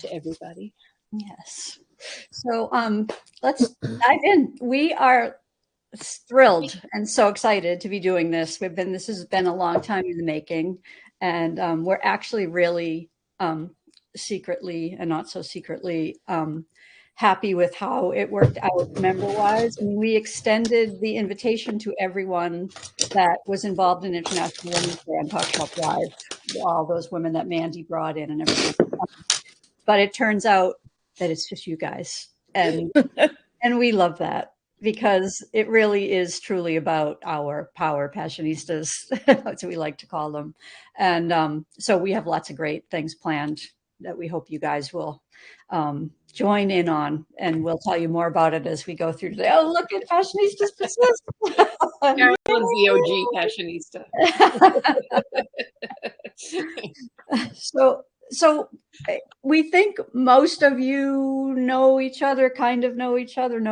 to everybody. Yes. So let's dive in. We are thrilled and so excited to be doing this. This has been a long time in the making, and we're actually really secretly and not so secretly happy with how it worked out member-wise. And we extended the invitation to everyone that was involved in International Women's Day on Talk Shop Live, all those women that Mandy brought in and everything. But it turns out that it's just you guys, and we love that, because it really is truly about our power passionistas. That's what we like to call them. And so we have lots of great things planned that we hope you guys will join in on, and we'll tell you more about it as we go through today. Oh, look at Passionistas persist. Carolyn's the OG Passionista. So we think most of you know each other, know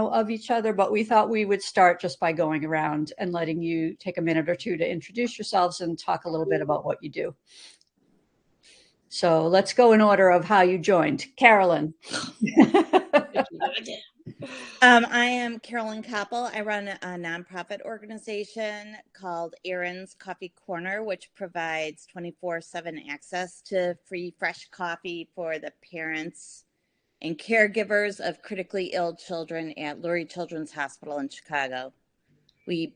of each other, but we thought we would start just by going around and letting you take a minute or two to introduce yourselves and talk a little bit about what you do. So let's go in order of how you joined. Carolyn. I am Carolyn Koppel. I run a nonprofit organization called Aaron's Coffee Corner, which provides 24/7 access to free, fresh coffee for the parents and caregivers of critically ill children at Lurie Children's Hospital in Chicago. We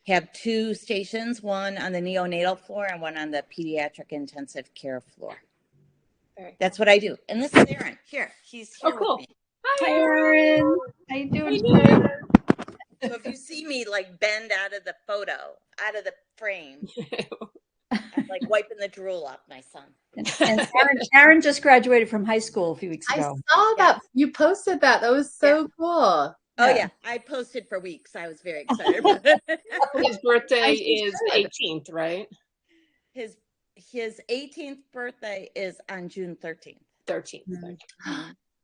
have 2 stations, one on the neonatal floor and one on the pediatric intensive care floor. That's what I do. And this is Aaron. Here, he's here with me. Hi, Aaron. How you doing today? So if you see me like bend out of the photo, out of the frame, I'm like wiping the drool off my son. And Aaron just graduated from high school a few weeks ago. I saw that. You posted that. That was so cool. Oh yeah, I posted for weeks. I was very excited about it. His birthday is 18th, right? His 18th birthday is on June 13th. 13th.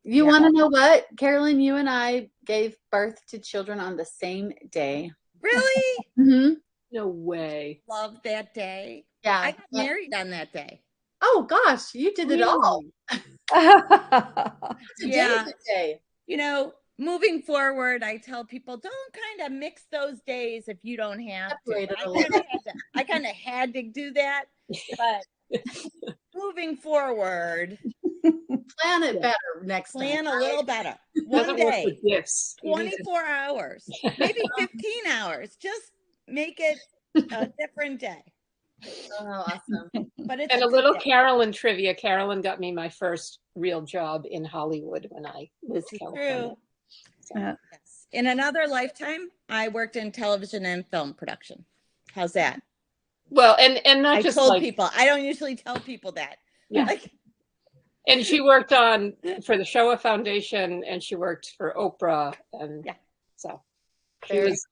You want to know what, Carolyn? You and I gave birth to children on the same day. Really? Mm-hmm. No way. Love that day. Yeah, I got married on that day. Oh gosh, you did it all. Yeah. You know, moving forward, I tell people don't kind of mix those days if you don't have to. I kind of had to do that, but moving forward, plan it better next time. Plan a little better. One day, 24 hours, maybe 15 hours. Just make it a different day. Oh, awesome. But it's and a little Carolyn trivia. Carolyn got me my first real job in Hollywood when I moved to California. True. Yes. In another lifetime, I worked in television and film production. How's that? Well, and not I just told people. I don't usually tell people that. Yeah. And she worked for the Shoah Foundation, and she worked for Oprah, and so she was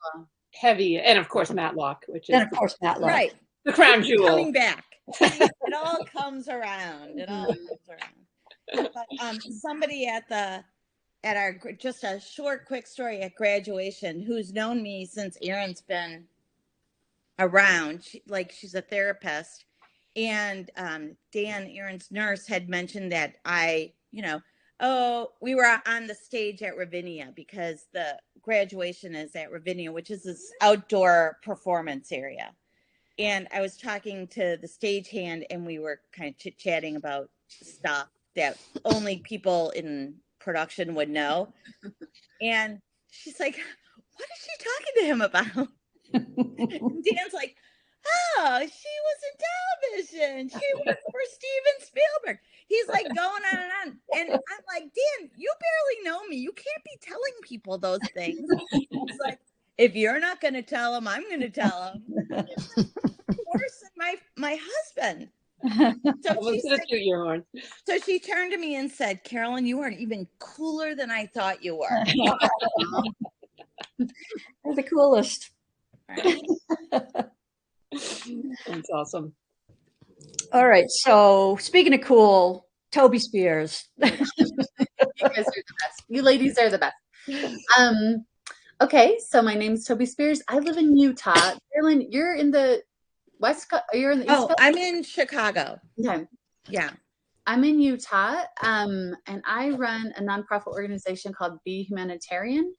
heavy. And of course, Matlock, right, the crown jewel. Coming back, it all comes around. It all comes around. But somebody at our just a short, quick story at graduation, who's known me since Aaron's been around, she's a therapist. And Dan, Aaron's nurse, had mentioned that we were on the stage at Ravinia because the graduation is at Ravinia, which is this outdoor performance area. And I was talking to the stagehand, and we were kind of chit-chatting about stuff that only people in production would know. And she's like, what is she talking to him about? And Dan's like, oh, she was in television. She worked for Steven Spielberg. He's like going on and on. And I'm like, Dan, you barely know me. You can't be telling people those things. He's like, if you're not going to tell them, I'm going to tell them. Worse than my husband. So she turned to me and said, Carolyn, you are even cooler than I thought you were. You're the coolest. That's awesome. All right. So speaking of cool, Toby Spears. You guys are the best. You ladies are the best. Okay, so my name's Toby Spears. I live in Utah. Carolyn, you're in the West Coast. You're in the East Coast? I'm in Chicago. Okay. Yeah. I'm in Utah, and I run a nonprofit organization called Be Humanitarian,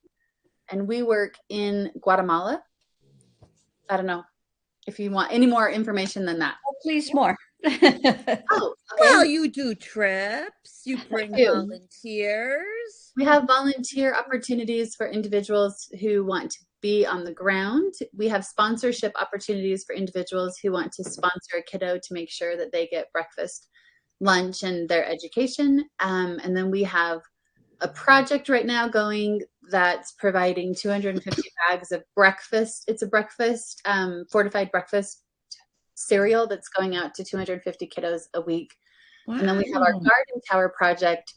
and we work in Guatemala. I don't know if you want any more information than that. Oh, please, more. Oh, okay. Well, you do trips, you bring do. volunteers. We have volunteer opportunities for individuals who want to be on the ground. We have sponsorship opportunities for individuals who want to sponsor a kiddo to make sure that they get breakfast, lunch, and their education. And then we have a project right now going that's providing 250 bags of breakfast. It's a breakfast, fortified breakfast cereal that's going out to 250 kiddos a week. Wow. And then we have our garden tower project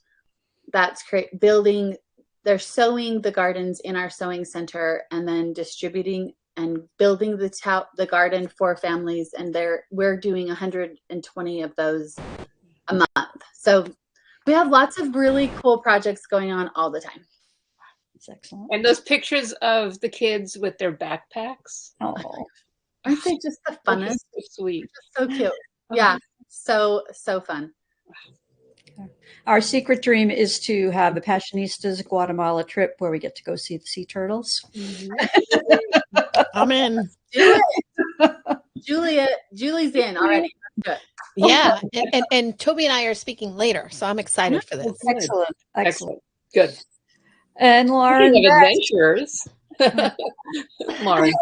that's building. They're sowing the gardens in our sewing center and then distributing and building the garden for families. And we're doing 120 of those a month. So we have lots of really cool projects going on all the time. That's excellent. And those pictures of the kids with their backpacks. Oh, aren't they just the funnest? So sweet. So cute. Yeah. So fun. Our secret dream is to have a Passionistas Guatemala trip where we get to go see the sea turtles. Mm-hmm. I'm in. Do it. Julie's in already. Good. Yeah. And Toby and I are speaking later, so I'm excited for this. Excellent. Good. And Lauren, adventures. Lauren.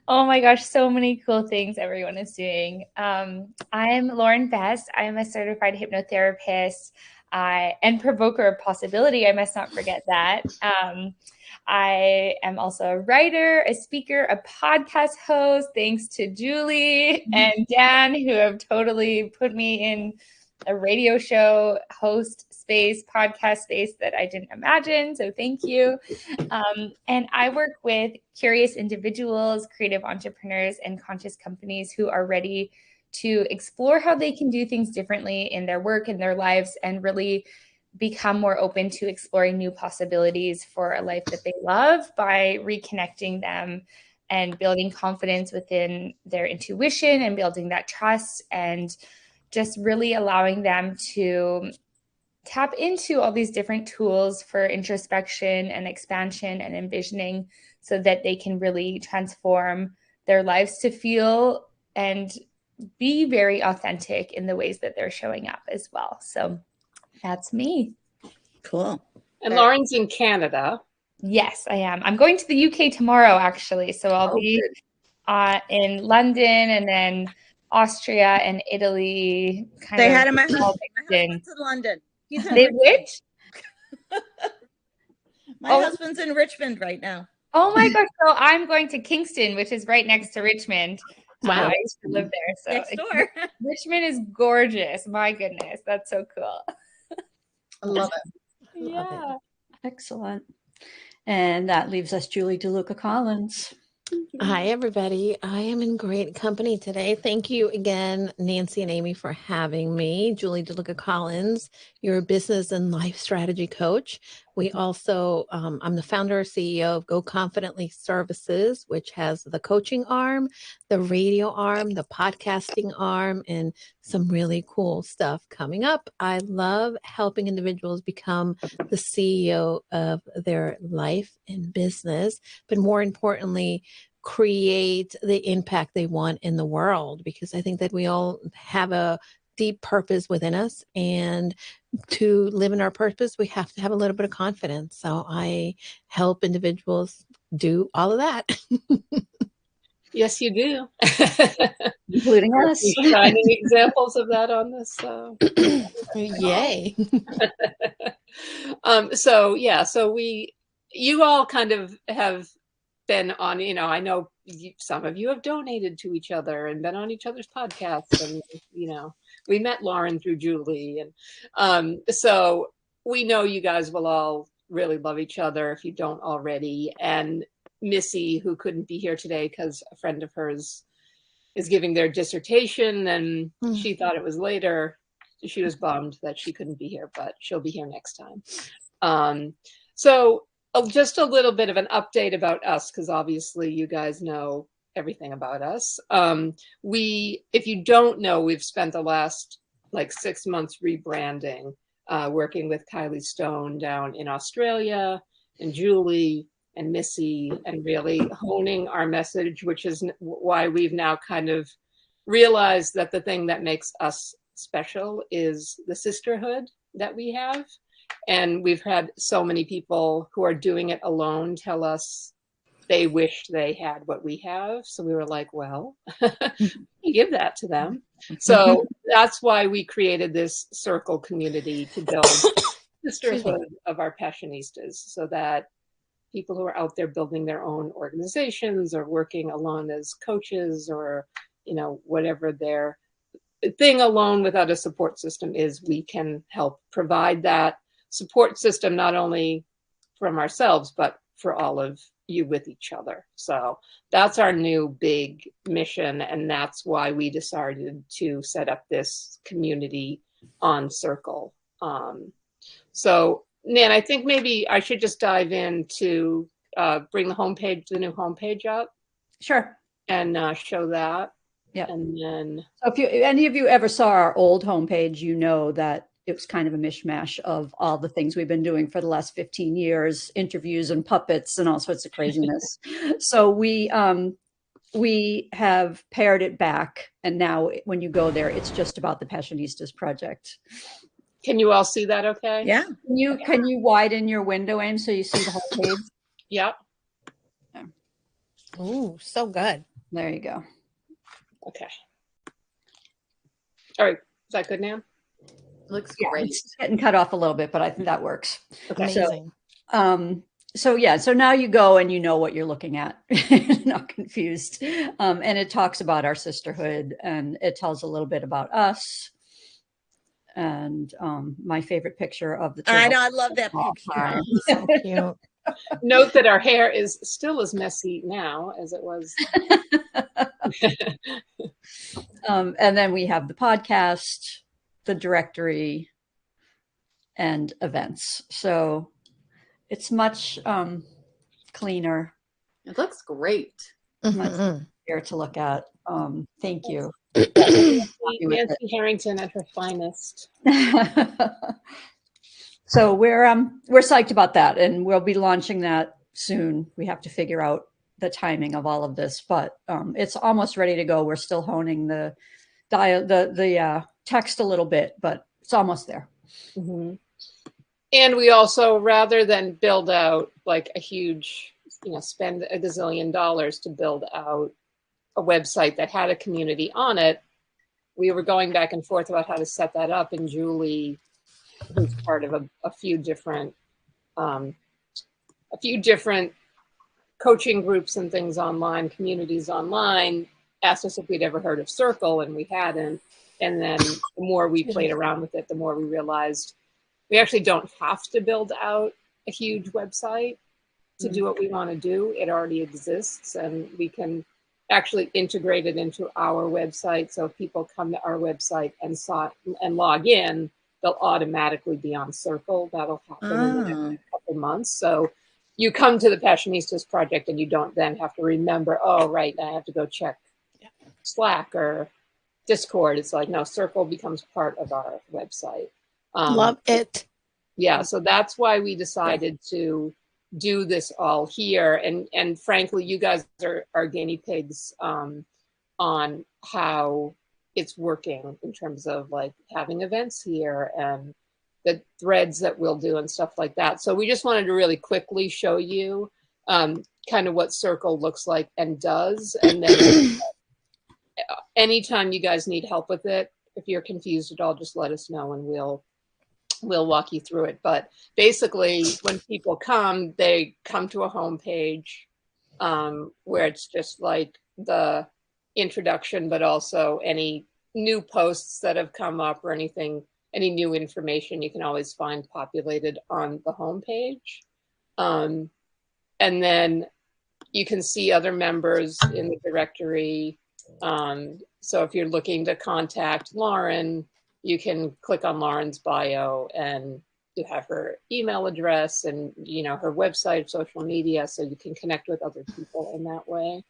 Oh my gosh, so many cool things everyone is doing. I'm Lauren Best. I'm a certified hypnotherapist and provoker of possibility. I must not forget that. I am also a writer, a speaker, a podcast host, thanks to Julie and Dan, who have totally put me in a radio show host space, podcast space that I didn't imagine. So thank you. And I work with curious individuals, creative entrepreneurs, and conscious companies who are ready to explore how they can do things differently in their work and their lives and really become more open to exploring new possibilities for a life that they love by reconnecting them and building confidence within their intuition and building that trust and just really allowing them to tap into all these different tools for introspection and expansion and envisioning so that they can really transform their lives to feel and be very authentic in the ways that they're showing up as well. So that's me. Cool. And Lauren's in Canada. Yes, I am. I'm going to the UK tomorrow, actually. So I'll be in London and then Austria and Italy. They had him at husband's in London. He's in which? My husband's in Richmond right now. Oh my gosh. So I'm going to Kingston, which is right next to Richmond. Wow. I used to live there. So next door. Richmond is gorgeous. My goodness. That's so cool. I love it. Yeah. Excellent. And that leaves us Julie DeLuca Collins. Hi, everybody. I am in great company today. Thank you again, Nancy and Amy, for having me. Julie DeLuca Collins, your business and life strategy coach. We also, I'm the founder and CEO of Go Confidently Services, which has the coaching arm, the radio arm, the podcasting arm, and some really cool stuff coming up. I love helping individuals become the CEO of their life and business, but more importantly, create the impact they want in the world, because I think that we all have a deep purpose within us, and to live in our purpose, we have to have a little bit of confidence. So I help individuals do all of that. Yes, you do. Including us. Shining examples of that on this. Yay. So you all kind of have been on, I know some of you have donated to each other and been on each other's podcasts, and we met Lauren through Julie, and so we know you guys will all really love each other if you don't already. And Missy, who couldn't be here today because a friend of hers is giving their dissertation and she thought it was later. She was bummed that she couldn't be here, but she'll be here next time. So just a little bit of an update about us, because obviously you guys know everything about us. If you don't know, we've spent the last like 6 months rebranding, working with Kylie Stone down in Australia, and Julie and Missy, and really honing our message, which is why we've now kind of realized that the thing that makes us special is the sisterhood that we have. And we've had so many people who are doing it alone tell us they wish they had what we have. So we were like, well, give that to them. So that's why we created this circle community to build sisterhood of our Passionistas, so that people who are out there building their own organizations or working alone as coaches, or, you know, whatever their thing alone without a support system is, we can help provide that support system, not only from ourselves, but for all of you with each other. So that's our new big mission. And that's why we decided to set up this community on Circle. So Nan, I think maybe I should just dive in to bring the new homepage up. Sure. And show that. Yeah. And then, so if any of you ever saw our old homepage, you know that it was kind of a mishmash of all the things we've been doing for the last 15 years, interviews and puppets and all sorts of craziness. So we have pared it back. And now when you go there, it's just about the Passionistas project. can you all see that okay? Yeah. Can you widen your window, Aim, so you see the whole page? Yep. Ooh, so good. There you go. Okay. All right. Is that good, Nan? Looks Yeah, great. it's getting cut off a little bit, but I think that works. Okay. Amazing. So now you go and you know what you're looking at. You're not confused. And it talks about our sisterhood, and it tells a little bit about us. And my favorite picture of the I know. I love that picture. So cute. Note that our hair is still as messy now as it was. And then we have the podcast, the directory, and events. So it's much cleaner. It looks great. Mhm. Here to look at. Thank you. Nancy Harrington at her finest. So we're psyched about that, and we'll be launching that soon. We have to figure out the timing of all of this, but it's almost ready to go. We're still honing the text a little bit, but it's almost there. Mm-hmm. And we also, rather than build out like a huge, spend a gazillion dollars to build out a website that had a community on it, we were going back and forth about how to set that up. And Julie, who's part of a few different coaching groups and things online, communities online, asked us if we'd ever heard of Circle, and we hadn't. And then the more we played around with it, the more we realized we actually don't have to build out a huge website to do what we want to do. It already exists, and we can actually integrate it into our website. So if people come to our website and log in, they'll automatically be on Circle. That'll happen in the next couple months. So you come to the Passionistas project and you don't then have to remember, oh, right, I have to go check Slack or Discord. It's like, no, Circle becomes part of our website. Love it. Yeah, so that's why we decided to do this all here. And frankly, you guys are guinea pigs on how it's working in terms of like having events here and the threads that we'll do and stuff like that. So we just wanted to really quickly show you kind of what Circle looks like and does. And then anytime you guys need help with it, if you're confused at all, just let us know and we'll walk you through it. But basically, when people come, they come to a homepage where it's just like the introduction, but also any new posts that have come up or anything, any new information you can always find populated on the homepage. And then you can see other members in the directory. So if you're looking to contact Lauren, you can click on Lauren's bio and you have her email address and, her website, social media, so you can connect with other people in that way.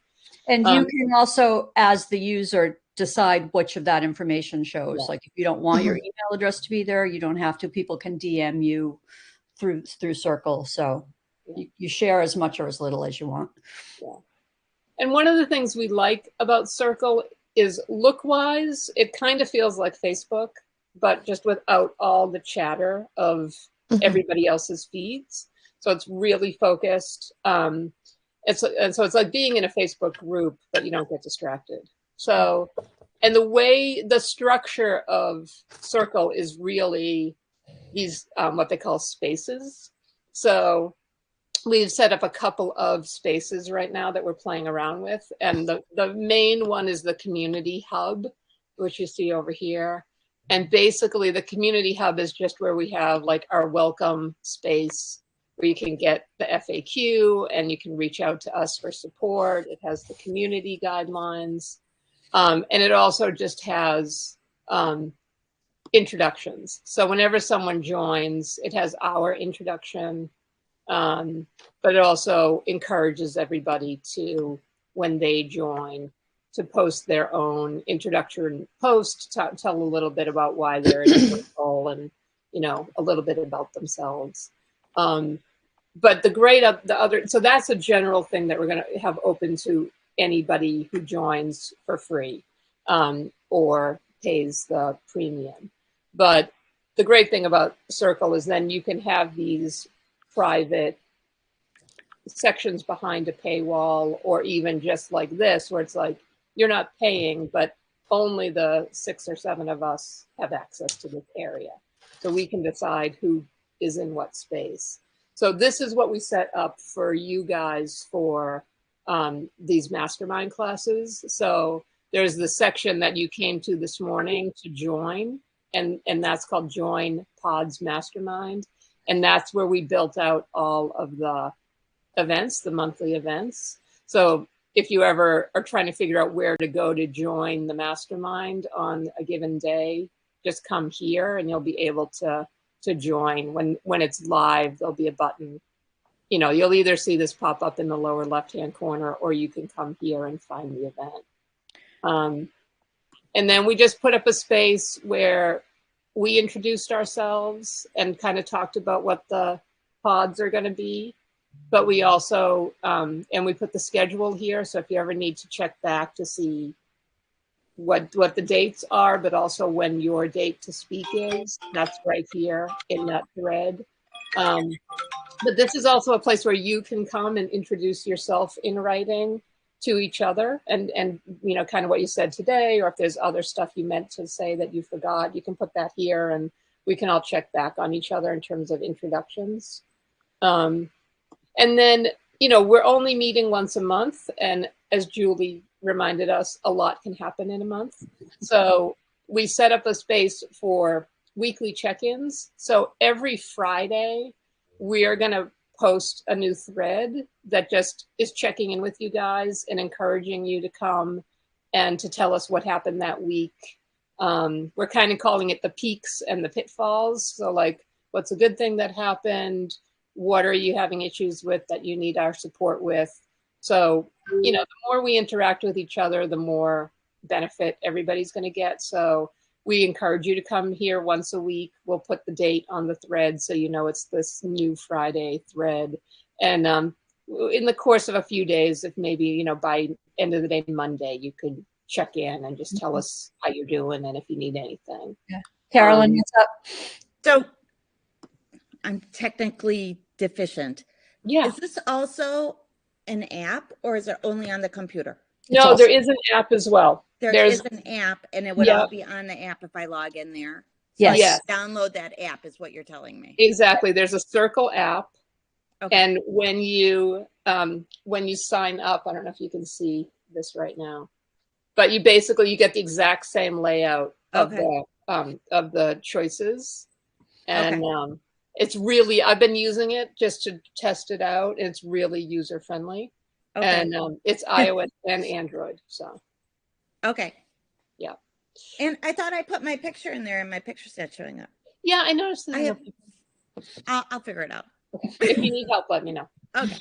And you can also, as the user, decide which of that information shows. Yeah. Like if you don't want your email address to be there, you don't have to. People can DM you through Circle. So you share as much or as little as you want. Yeah. And one of the things we like about Circle is look-wise, it kind of feels like Facebook, but just without all the chatter of everybody else's feeds. So it's really focused. And so it's like being in a Facebook group, but you don't get distracted. So, and the structure of Circle is really these, what they call spaces. So we've set up a couple of spaces right now that we're playing around with. And the main one is the community hub, which you see over here. And basically the community hub is just where we have like our welcome space where you can get the FAQ and you can reach out to us for support. It has the community guidelines. And it also just has introductions. So whenever someone joins, it has our introduction. But it also encourages everybody to, when they join, to post their own introductory post, tell a little bit about why they're in Circle and, you know, a little bit about themselves. But so that's a general thing that we're going to have open to anybody who joins for free or pays the premium. But the great thing about Circle is then you can have these private sections behind a paywall, or even just like this, where it's like you're not paying, but only the 6 or 7 of us have access to this area. So we can decide who is in what space. So this is what we set up for you guys for these mastermind classes. So there's the section that you came to this morning to join, and that's called Join Pods Mastermind. And that's where we built out all of the events, the monthly events. So if you ever are trying to figure out where to go to join the mastermind on a given day, just come here and you'll be able to join. When it's live, there'll be a button. You know, you'll either see this pop up in the lower left-hand corner, or you can come here and find the event. And then we just put up a space where we introduced ourselves and kind of talked about what the pods are going to be. But we also, and we put the schedule here. So if you ever need to check back to see what the dates are, but also when your date to speak is, that's right here in that thread. But this is also a place where you can come and introduce yourself in writing to each other, and you know, kind of what you said today, or if there's other stuff you meant to say that you forgot, you can put that here and we can all check back on each other in terms of introductions. And then, you know, we're only meeting once a month, and as Julie reminded us, a lot can happen in a month. So we set up a space for weekly check-ins. So every Friday we are going to post a new thread that just is checking in with you guys and encouraging you to come and to tell us what happened that week. We're kind of calling it the peaks and the pitfalls. So like, what's a good thing that happened? What are you having issues with that you need our support with? So, you know, the more we interact with each other, the more benefit everybody's going to get. So we encourage you to come here once a week. We'll put the date on the thread so you know it's this new Friday thread. And in the course of a few days, if maybe, you know, by end of the day, Monday, you could check in and just tell us how you're doing and if you need anything. Yeah. Carolyn, what's up? So I'm technically deficient. Yeah. Is this also an app, or is it only on the computer? No, there is an app as well. There's an app, and it would all be on the app if I log in there. So Yes. download that app is what you're telling me. Exactly. There's a Circle app. Okay. And when you sign up, I don't know if you can see this right now, but you get the exact same layout of the choices. And it's really, I've been using it just to test it out. It's really user friendly. Okay. And it's iOS and Android. So. Okay. Yeah. And I thought I put my picture in there and my picture's not showing up. Yeah, I noticed that. I'll figure it out. Okay. If you need help, let me know. Okay.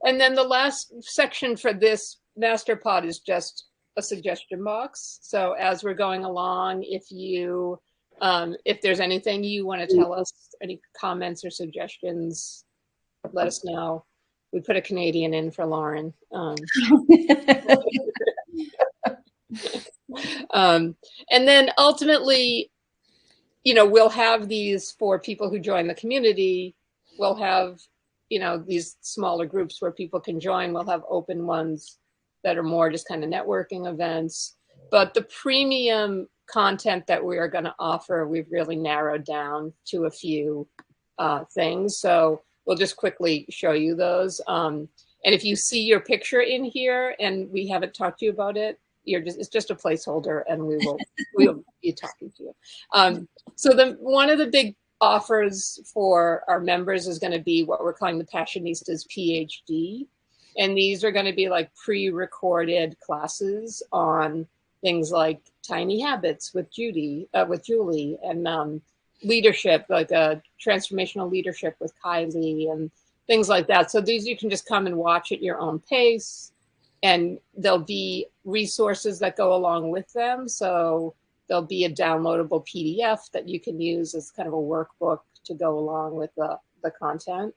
And then the last section for this master pod is just a suggestion box. So as we're going along, if there's anything you want to tell us, any comments or suggestions, let us know. We put a Canadian in for Lauren. And then ultimately, we'll have these for people who join the community. We'll have, these smaller groups where people can join. We'll have open ones that are more just kind of networking events. But the premium content that we are going to offer, we've really narrowed down to a few things. So we'll just quickly show you those. And if you see your picture in here and we haven't talked to you about it, it's just a placeholder, and we'll be talking to you. So one of the big offers for our members is going to be what we're calling the Passionistas PhD. And these are going to be like pre-recorded classes on things like tiny habits with Julie, and leadership, like transformational leadership with Kylie and things like that. So these you can just come and watch at your own pace. And there'll be resources that go along with them. So there'll be a downloadable PDF that you can use as kind of a workbook to go along with the content.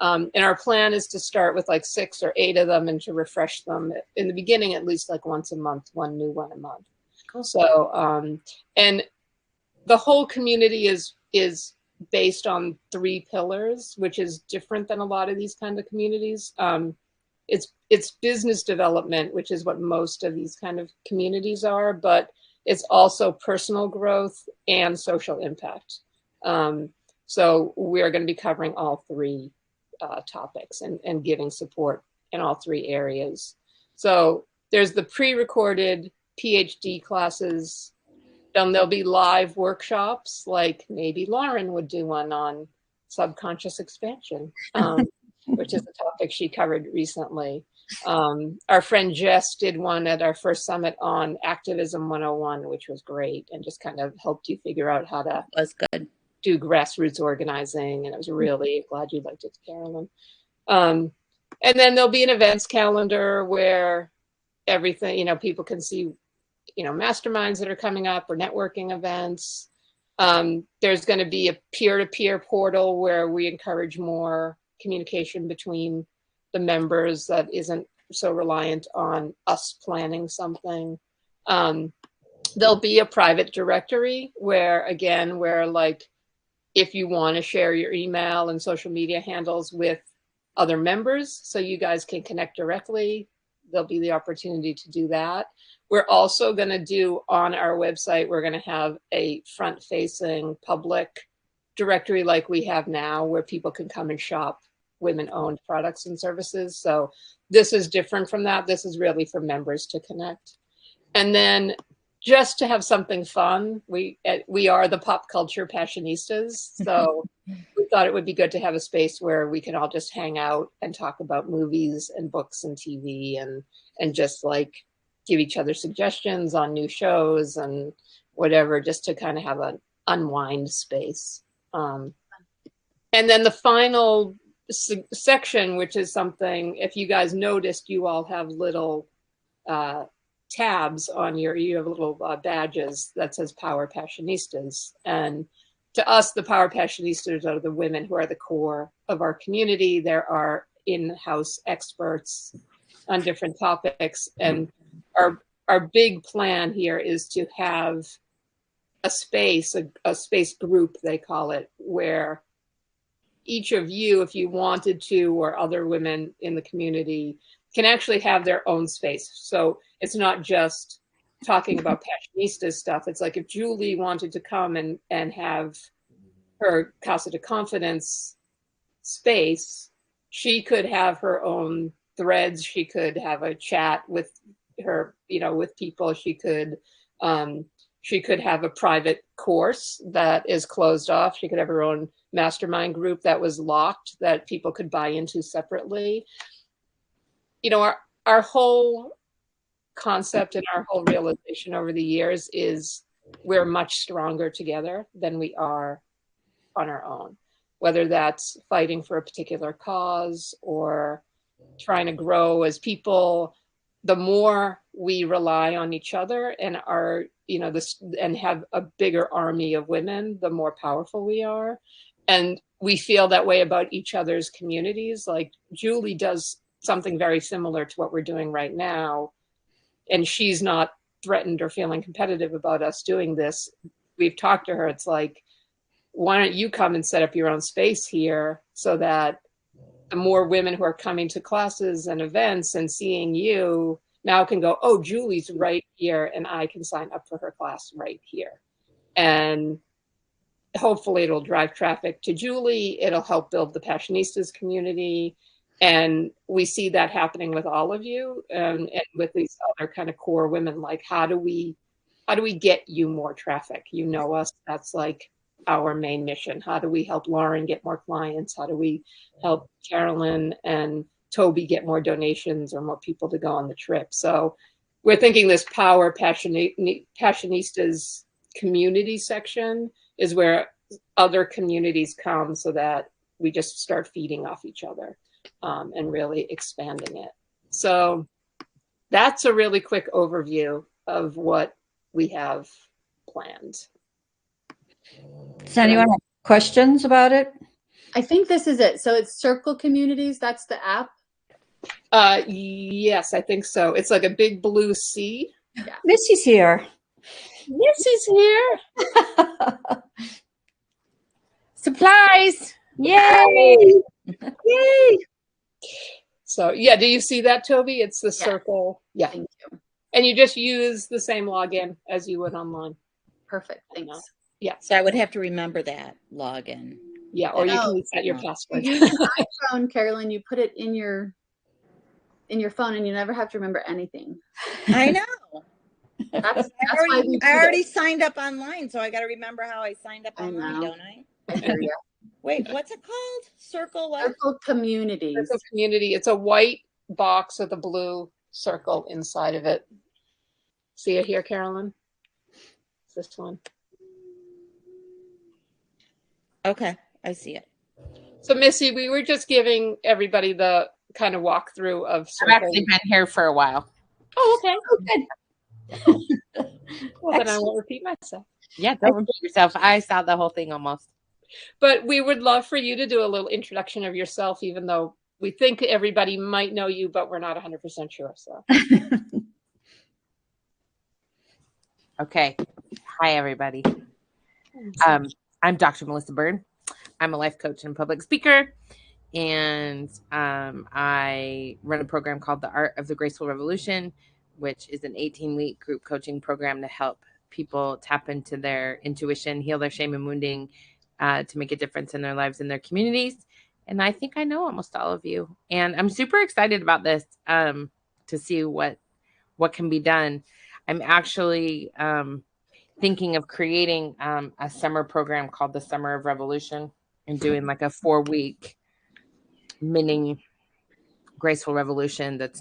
And our plan is to start with like 6 or 8 of them and to refresh them in the beginning, at least like once a month, one new one a month. Cool. So, and the whole community is based on 3 pillars, which is different than a lot of these kind of communities. It's business development, which is what most of these kind of communities are, but it's also personal growth and social impact. So we're going to be covering all 3 topics and giving support in all 3 areas. So there's the pre-recorded PhD classes. There'll be live workshops, like maybe Lauren would do one on subconscious expansion. Which is a topic she covered recently. Our friend Jess did one at our first summit on Activism 101, which was great and just kind of helped you figure out how to do grassroots organizing. And I was really glad you liked it, Carolyn. And then there'll be an events calendar where everything, people can see, masterminds that are coming up or networking events. There's going to be a peer-to-peer portal where we encourage more communication between the members that isn't so reliant on us planning something. There'll be a private directory where like, if you want to share your email and social media handles with other members so you guys can connect directly, there'll be the opportunity to do that. We're also going to do on our website, we're going to have a front-facing public directory like we have now, where people can come and shop women-owned products and services. So this is different from that. This is really for members to connect. And then just to have something fun, we are the pop culture Passionistas. So we thought it would be good to have a space where we can all just hang out and talk about movies and books and TV and just like give each other suggestions on new shows and whatever, just to kind of have an unwind space. And then the final section, which is something, if you guys noticed, you all have little tabs on you have little badges that says Power Passionistas. And to us, the Power Passionistas are the women who are the core of our community. There are in-house experts on different topics. And our big plan here is to have a space group, they call it, where each of you, if you wanted to, or other women in the community, can actually have their own space. So it's not just talking about Passionista stuff. It's like if Julie wanted to come and have her Casa de Confidence space, she could have her own threads. She could have a chat with her, with people. She could have a private course that is closed off. She could have her own mastermind group that was locked that people could buy into separately. Our whole concept and our whole realization over the years is we're much stronger together than we are on our own, whether that's fighting for a particular cause or trying to grow as people. The more we rely on each other and are, this, and have a bigger army of women, the more powerful we are. And we feel that way about each other's communities. Like Julie does something very similar to what we're doing right now, and she's not threatened or feeling competitive about us doing this. We've talked to her. It's like, why don't you come and set up your own space here, so that the more women who are coming to classes and events and seeing you now can go, oh, Julie's right here, and I can sign up for her class right here. And hopefully it'll drive traffic to Julie. It'll help build the Passionistas community. And we see that happening with all of you, and with these other kind of core women. Like, how do we get you more traffic? You know us, that's like our main mission. How do we help Lauren get more clients? How do we help Carolyn and Toby get more donations or more people to go on the trip? So we're thinking this Power Passionistas community section is where other communities come, so that we just start feeding off each other, and really expanding it. So that's a really quick overview of what we have planned. Does anyone have questions about it? I think this is it. So it's Circle Communities. That's the app. Yes, I think so. It's like a big blue C. Yeah. Missy's here. Missy's here. Supplies. Yay! Yay! So yeah, do you see that, Toby? It's the Yeah. circle. Yeah. Thank you. And you just use the same login as you would online. Perfect. Thanks. So I would have to remember that login. Yeah, or you No. can reset your No. password. You use an iPhone, Carolyn. You put it in your phone, and you never have to remember anything. I know. That's why we do I already this. signed up online, so I got to remember how I signed up I online, know. don't I? I hear you. Wait, what's it called? Circle what? Circle Communities. Circle community. It's a white box with a blue circle inside of it. See it here, Carolyn? It's this one. Okay, I see it. So Missy, we were just giving everybody the kind of walkthrough of I've Circle. actually been here for a while. Oh, okay. Oh, good. Well, then I won't repeat myself. Yeah, don't repeat yourself. I saw the whole thing almost. But we would love for you to do a little introduction of yourself, even though we think everybody might know you, but we're not 100% sure. So, Okay. Hi, everybody. I'm Dr. Melissa Byrne. I'm a life coach and public speaker, and I run a program called The Art of the Graceful Revolution, which is an 18-week group coaching program to help people tap into their intuition, heal their shame and wounding, to make a difference in their lives and their communities. And I think I know almost all of you, and I'm super excited about this, to see what can be done. I'm actually thinking of creating a summer program called the Summer of Revolution, and doing like a 4-week mini graceful revolution that's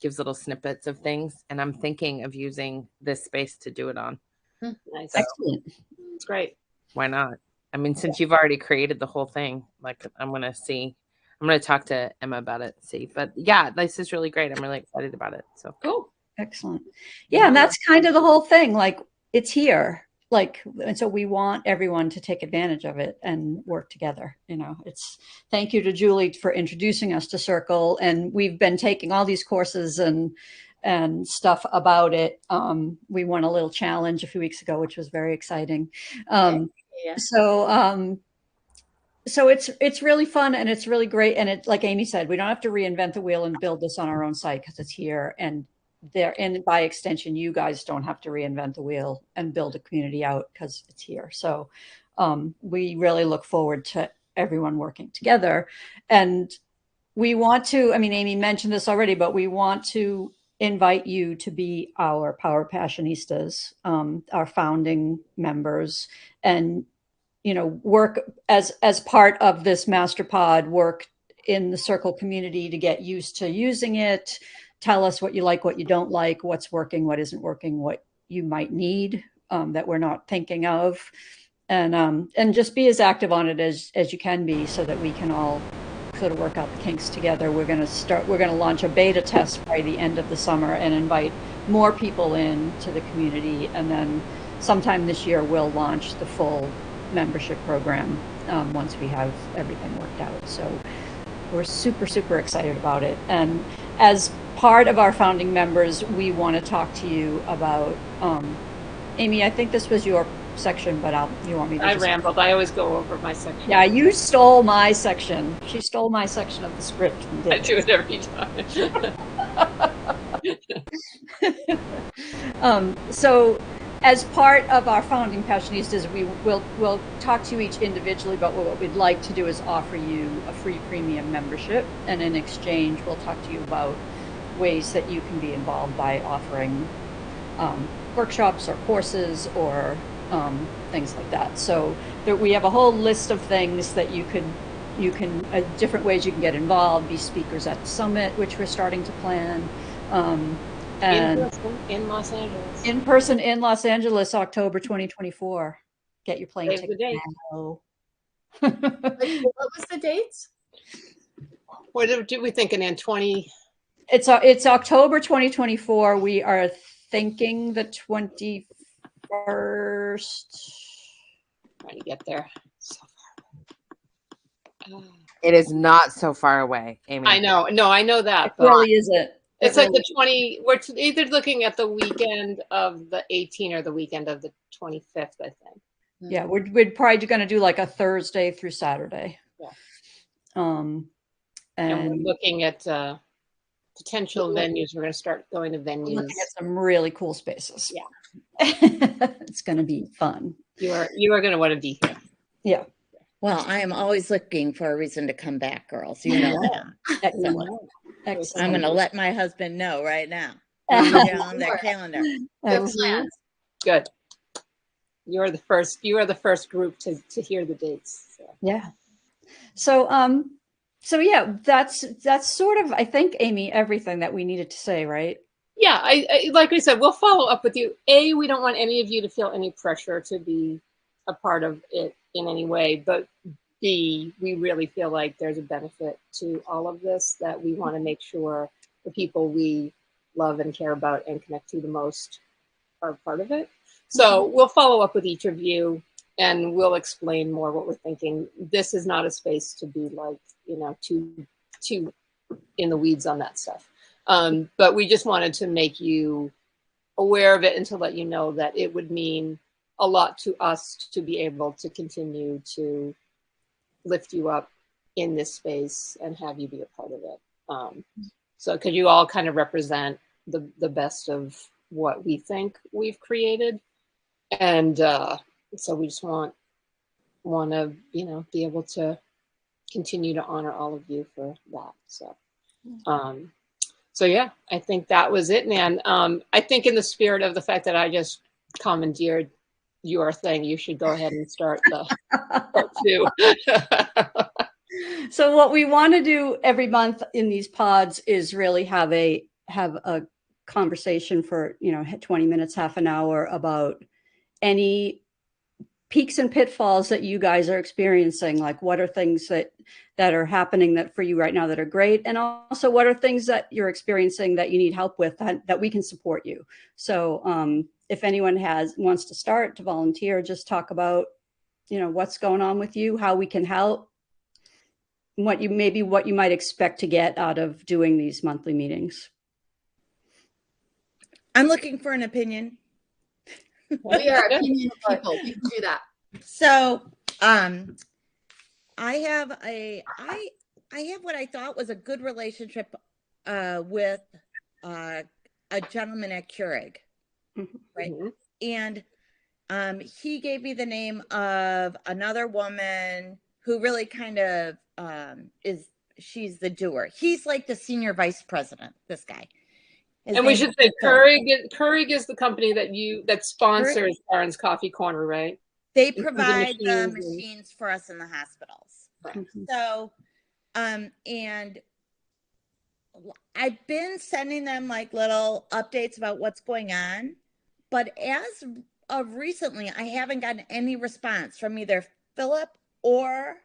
gives little snippets of things. And I'm thinking of using this space to do it on. nice. So, Excellent. It's great. why not? I mean, since you've already created the whole thing, like I'm going to talk to Emma about it, see. But yeah, this is really great. I'm really excited about it. So Cool. Excellent. Yeah, and that's kind of the whole thing. Like, it's here. Like, and so we want everyone to take advantage of it and work together. It's thank you to Julie for introducing us to Circle. And we've been taking all these courses and stuff about it. We won a little challenge a few weeks ago, which was very exciting. Yeah. So it's really fun, and it's really great. And it, like Amy said, we don't have to reinvent the wheel and build this on our own site, because it's here. And by extension, you guys don't have to reinvent the wheel and build a community out, because it's here. So we really look forward to everyone working together. And we want to, I mean, Amy mentioned this already, but we want to invite you to be our Power Passionistas, our founding members, and work as part of this master pod, work in the Circle community to get used to using it. Tell us what you like, what you don't like, what's working, what isn't working, what you might need that we're not thinking of, and just be as active on it as you can be, so that we can all sort of work out the kinks together. We're going to launch a beta test by the end of the summer and invite more people in to the community. And then sometime this year, we'll launch the full membership program once we have everything worked out. So we're super, super excited about it. And as part of our founding members, we want to talk to you about, Amy, I think this was your section, but you want me to rambled. I always go over my section. Yeah, you stole my section. She stole my section of the script. I do it every time. So as part of our founding Passionistas, we'll talk to you each individually, but what we'd like to do is offer you a free premium membership. And in exchange, we'll talk to you about ways that you can be involved by offering workshops or courses or things like that. So we have a whole list of things that you can different ways you can get involved, be speakers at the summit, which we're starting to plan. And in Los Angeles. In person in Los Angeles, October 2024. Get your plane ticket now. What was the dates? What do we thinking in 20? It's October 2024. We are thinking the 21st. Trying to get there. So far. It is not so far away, Amy. I know. No, I know that. It really isn't. It's like the 20. We're either looking at the weekend of the 18th or the weekend of the 25th, I think. Yeah, we're probably going to do like a Thursday through Saturday. Yeah. And we're looking at potential venues. We're going to start going to venues. Looking at some really cool spaces. Yeah. It's going to be fun. You are going to want to be here. Yeah. Well, I am always looking for a reason to come back, girls. You know that. Excellent. Excellent. I'm going to let my husband know right now. Get on their calendar. Good plans. Good. You are the first group to hear the dates. So. Yeah. So yeah, that's sort of, I think, Amy, everything that we needed to say, right? Yeah, I like we said, we'll follow up with you. A, we don't want any of you to feel any pressure to be a part of it in any way, but B, we really feel like there's a benefit to all of this, that we want to make sure the people we love and care about and connect to the most are part of it. So we'll follow up with each of you and we'll explain more what we're thinking. This is not a space to be like, too in the weeds on that stuff. But we just wanted to make you aware of it and to let you know that it would mean a lot to us to be able to continue to lift you up in this space and have you be a part of it. So because you all kind of represent the best of what we think we've created. And so we just want to, be able to continue to honor all of you for that. So yeah, I think that was it, Nan. I think in the spirit of the fact that I just commandeered your thing, you should go ahead and start the part two. So what we want to do every month in these pods is really have a conversation for 20 minutes, half an hour about any peaks and pitfalls that you guys are experiencing. Like, what are things that are happening that for you right now that are great, and also what are things that you're experiencing that you need help with that we can support you. So if anyone wants to start to volunteer, just talk about what's going on with you, how we can help, what you might expect to get out of doing these monthly meetings. I'm looking for an opinion. We are opinion people. We can do that. So, I have what I thought was a good relationship with a gentleman at Keurig, right? And he gave me the name of another woman who really kind of she's the doer. He's like the senior vice president, this guy. And we should say Keurig is the company that sponsors Karen's Coffee Corner, right? They provide the machines for us in the hospitals. Right. So, and I've been sending them like little updates about what's going on, but as of recently, I haven't gotten any response from either Philip or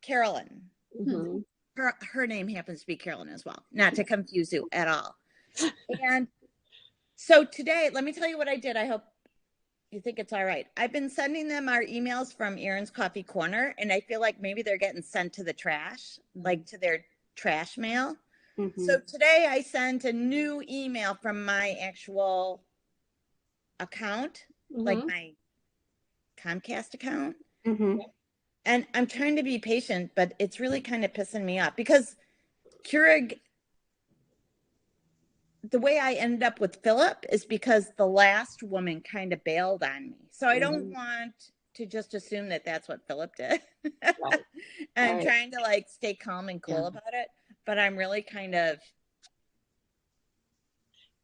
Carolyn. Mm-hmm. her name happens to be Carolyn as well, not to confuse you at all. And so today, let me tell you what I did. I hope you think it's all right. I've been sending them our emails from Aaron's Coffee Corner, and I feel like maybe they're getting sent to the trash, like to their trash mail. So today I sent a new email from my actual account, like my Comcast account. And I'm trying to be patient, but it's really kind of pissing me off because Keurig, the way I ended up with Philip is because the last woman kind of bailed on me. So I don't want to just assume that that's what Philip did. Right. And I'm trying to like stay calm and cool about it, but I'm really kind of.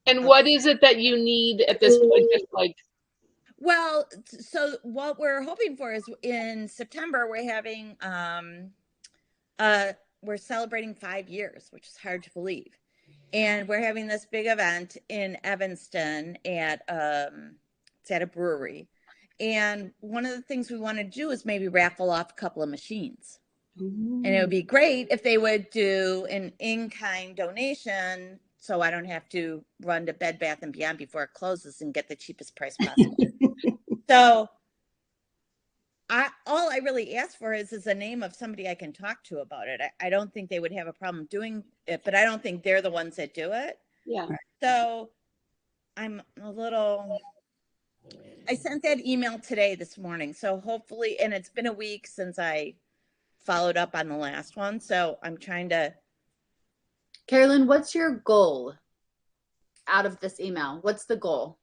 And what is it that you need at this point? Just like, well, so what we're hoping for is in September, we're having, we're celebrating 5 years, which is hard to believe. And we're having this big event in Evanston at, it's at a brewery. And one of the things we want to do is maybe raffle off a couple of machines. And it would be great if they would do an in-kind donation so I don't have to run to Bed Bath & Beyond before it closes and get the cheapest price possible. So all I really ask for is a name of somebody I can talk to about it. I don't think they would have a problem doing it, but I don't think they're the ones that do it. yeah. So I'm a little, I sent that email today, this morning. So hopefully, and it's been a week since I followed up on the last one. So I'm trying to. Carolyn, what's your goal out of this email? What's the goal?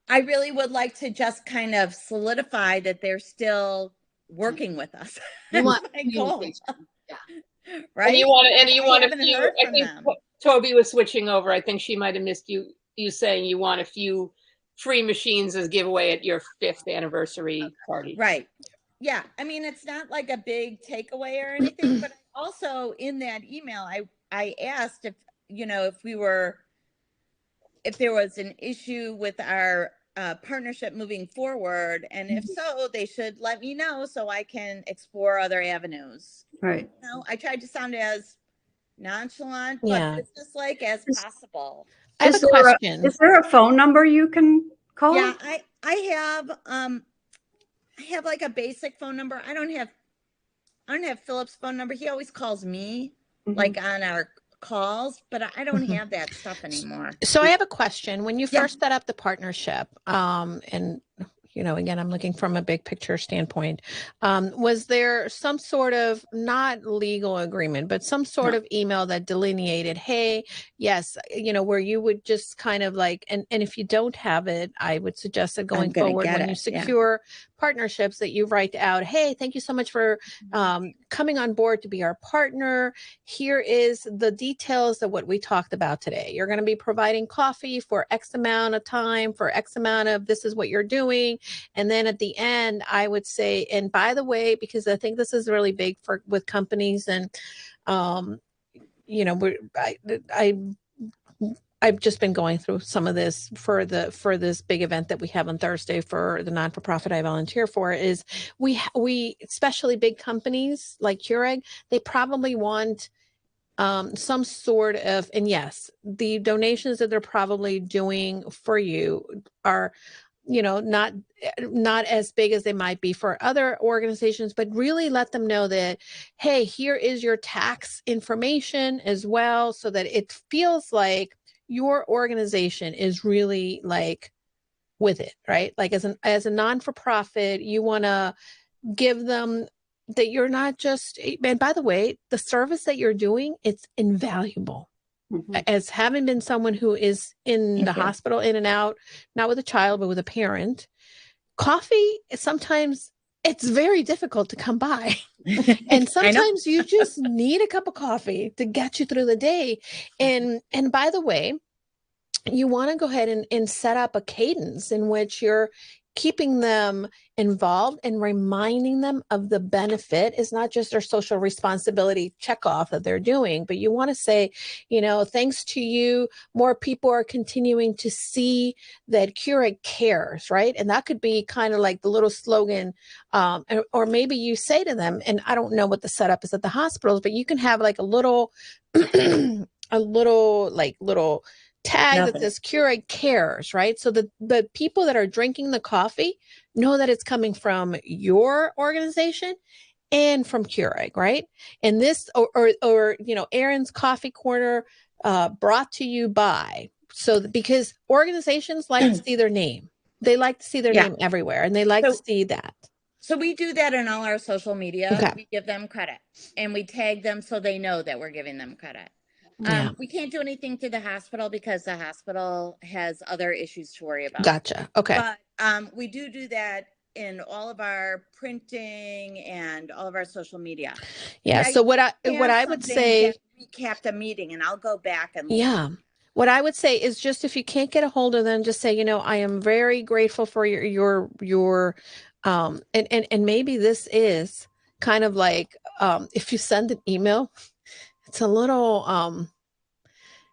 I really would like to just kind of solidify that they're still working with us. You want my goal. Yeah. Right. And you want a few. I think Toby was switching over. I think she might have missed you saying you want a few free machines as giveaway at your 5th anniversary party. Right. Yeah. I mean, it's not like a big takeaway or anything, but also in that email, I asked if, if there was an issue with our partnership moving forward. And if so, they should let me know so I can explore other avenues. Right. I tried to sound as nonchalant, Yeah. but business-like as possible. I have a question. Is there a phone number you can call? Yeah, I have like a basic phone number. I don't have Philip's phone number. He always calls me like on our calls, but I don't have that stuff anymore. So I have a question. When you first set up the partnership, and again, I'm looking from a big picture standpoint. Was there some sort of, not legal agreement, but some sort of email that delineated, hey, yes, where you would just kind of like, and if you don't have it, I would suggest that going forward, when you secure partnerships, that you write out, hey, thank you so much for coming on board to be our partner. Here is the details of what we talked about today. You're going to be providing coffee for X amount of time, for X amount of, this is what you're doing. And then at the end, I would say, and by the way, because I think this is really big with companies, and I've just been going through some of this for this big event that we have on Thursday for the non-for-profit I volunteer for, is we especially big companies like Keurig, they probably want some sort of, and yes, the donations that they're probably doing for you are, not as big as they might be for other organizations, but really let them know that, hey, here is your tax information as well, so that it feels like your organization is really like with it, right? Like as a non-for-profit, you want to give them that you're not just, and by the way, the service that you're doing, it's invaluable. As having been someone who is in the hospital, in and out, not with a child, but with a parent, coffee, sometimes it's very difficult to come by. And sometimes you just need a cup of coffee to get you through the day. And by the way, you want to go ahead and set up a cadence in which you're keeping them involved and reminding them of the benefit is not just their social responsibility checkoff that they're doing, but you want to say, thanks to you, more people are continuing to see that Keurig cares, right? And that could be kind of like the little slogan, or maybe you say to them, and I don't know what the setup is at the hospitals, but you can have like a little, little tag that says Keurig cares, right? So the people that are drinking the coffee know that it's coming from your organization and from Keurig, right? And this, or Aaron's Coffee Corner, brought to you by. So because organizations like to see their name, they like to see their name everywhere, and they like to see that. So we do that in all our social media. Okay. We give them credit, and we tag them so they know that we're giving them credit. Yeah. We can't do anything to the hospital because the hospital has other issues to worry about. Gotcha. Okay. But we do that in all of our printing and all of our social media. Yeah. So what I would say, recap the meeting, and I'll go back and what I would say is, just if you can't get a hold of them, just say, I am very grateful for your and maybe this is kind of like, if you send an email, it's a little,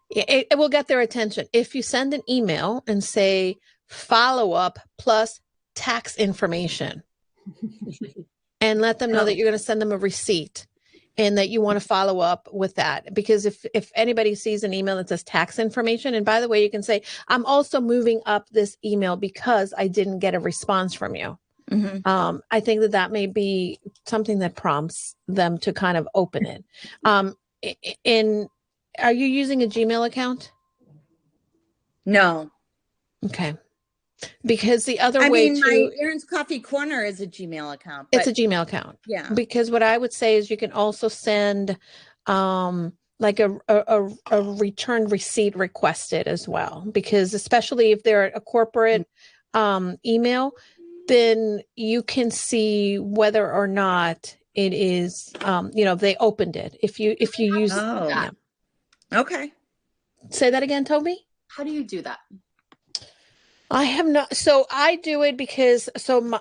it will get their attention. If you send an email and say follow up plus tax information and let them know that you're going to send them a receipt and that you want to follow up with that. Because if anybody sees an email that says tax information, and by the way, you can say, I'm also moving up this email because I didn't get a response from you. Mm-hmm. I think that may be something that prompts them to kind of open it. Are you using a Gmail account? No. Okay. Because the other my Aaron's Coffee Corner is a Gmail account. It's a Gmail account. Yeah. Because what I would say is you can also send like a return receipt requested as well. Because especially if they're a corporate email, then you can see whether or not it is, if they opened it. If you use that. Okay. Say that again, Toby. How do you do that? I have not. So I do it because,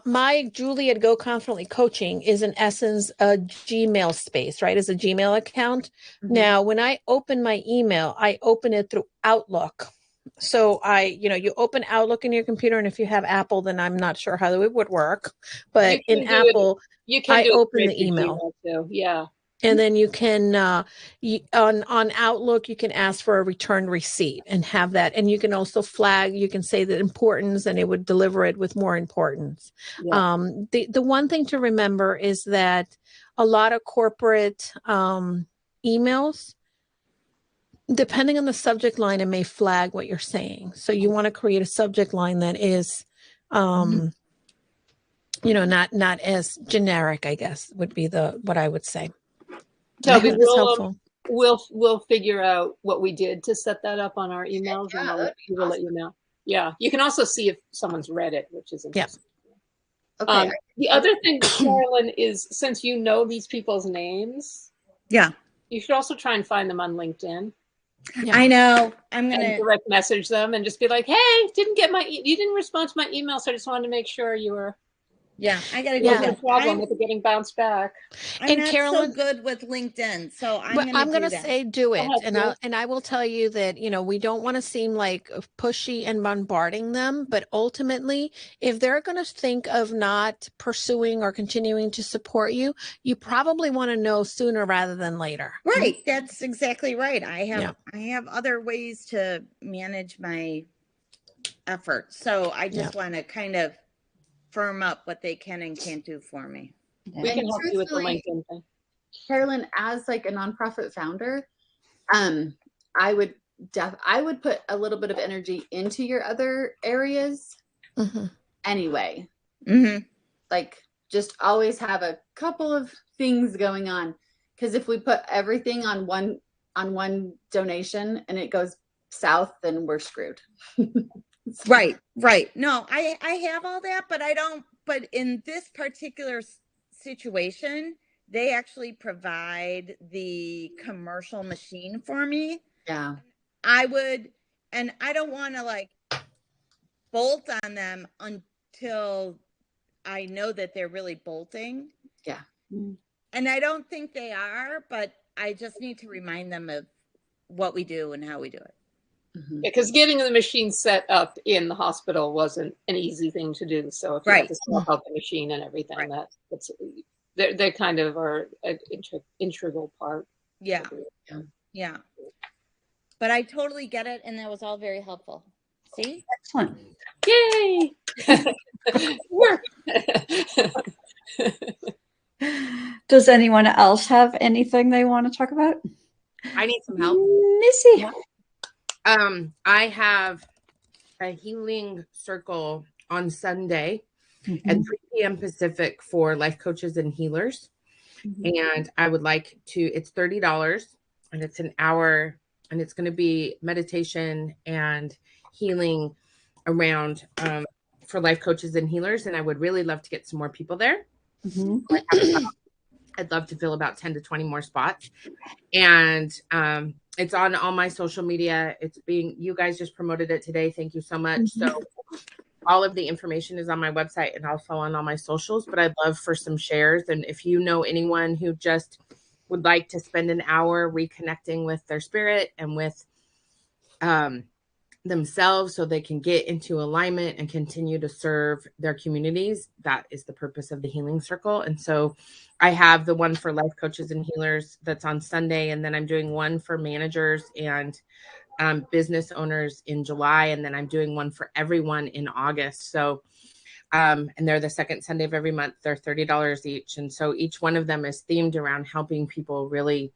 my Julie at Go Confidently Coaching is in essence a Gmail space, right? As a Gmail account. Mm-hmm. Now, when I open my email, I open it through Outlook. So you open Outlook in your computer, and if you have Apple, then I'm not sure how it would work. But in Apple, I open the email too. Yeah. And then you can, on Outlook, you can ask for a return receipt and have that. And you can also flag, you can say the importance, and it would deliver it with more importance. Yeah. The one thing to remember is that a lot of corporate emails, depending on the subject line, it may flag what you're saying. So you want to create a subject line that is, not as generic, I guess, would be what I would say. Toby, we'll figure out what we did to set that up on our emails, and we'll let you know. Yeah, you can also see if someone's read it, which is interesting. Yeah. Okay. The other thing, Carolyn, is since you know these people's names, you should also try and find them on LinkedIn. Yeah. I know. I'm gonna direct message them and just be like, "Hey, you didn't respond to my email, so I just wanted to make sure you were." Yeah, I gotta do that. No problem with it getting bounced back. I'm not Carolyn, so good with LinkedIn, so I'm gonna say do it, and I will tell you that we don't want to seem like pushy and bombarding them, but ultimately, if they're going to think of not pursuing or continuing to support you, you probably want to know sooner rather than later. Right, that's exactly right. I have other ways to manage my efforts, so I just want to kind of firm up what they can and can't do for me. We can help you with the LinkedIn thing. Carolyn, as like a nonprofit founder, I would put a little bit of energy into your other areas anyway. Mm-hmm. Like just always have a couple of things going on, because if we put everything on one donation and it goes south, then we're screwed. Right. No, I have all that, but in this particular situation, they actually provide the commercial machine for me. Yeah. I don't want to like bolt on them till I know that they're really bolting. Yeah. And I don't think they are, but I just need to remind them of what we do and how we do it. Because getting the machine set up in the hospital wasn't an easy thing to do. So if you had to swap out the machine and everything, that's they kind of are an integral part. Yeah. But I totally get it, and that was all very helpful. See? Excellent. Yay! Work. Does anyone else have anything they want to talk about? I need some help. Missy. I have a healing circle on Sunday at 3 p.m. Pacific for life coaches and healers. And I would like to, it's $30 and it's an hour, and it's going to be meditation and healing around for life coaches and healers. And I would really love to get some more people there. I'd love to fill about 10 to 20 more spots. And it's on all my social media. You guys just promoted it today. Thank you so much. So all of the information is on my website and also on all my socials, but I'd love for some shares. And if you know anyone who just would like to spend an hour reconnecting with their spirit and with themselves so they can get into alignment and continue to serve their communities, that is the purpose of the healing circle. And so I have the one for life coaches and healers that's on Sunday, and then I'm doing one for managers and business owners in July, and then I'm doing one for everyone in August. So and they're the second Sunday of every month. They're $30 each, and so each one of them is themed around helping people really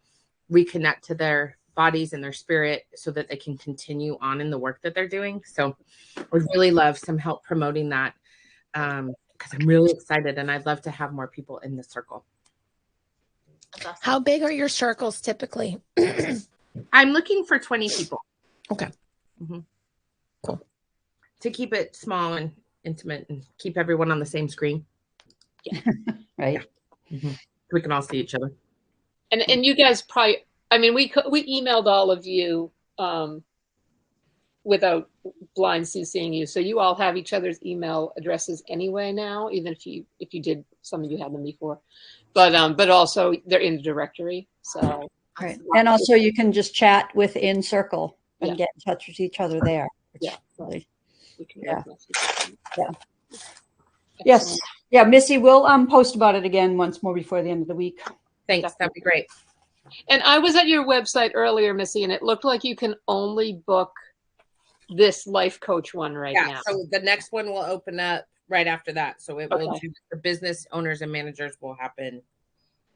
reconnect to their bodies and their spirit so that they can continue on in the work that they're doing. So I would really love some help promoting that because I'm really excited and I'd love to have more people in the circle. Awesome. How big are your circles typically? I'm looking for 20 people. Okay. Cool. To keep it small and intimate and keep everyone on the same screen. Yeah. Right. Yeah. We can all see each other. And you guys probably, I mean, we emailed all of you without blind CCing you, so you all have each other's email addresses anyway now. Even if you did, some of you had them before, but also they're in the directory. So right, and also you can just chat within Circle and get in touch with each other there. Really, Yes. Yeah, Missy, we'll post about it again once more before the end of the week. Thanks. That'd be great. And I was at your website earlier, Missy, and it looked like you can only book this life coach one now. So the next one will open up right after that. So it will do the business owners and managers will happen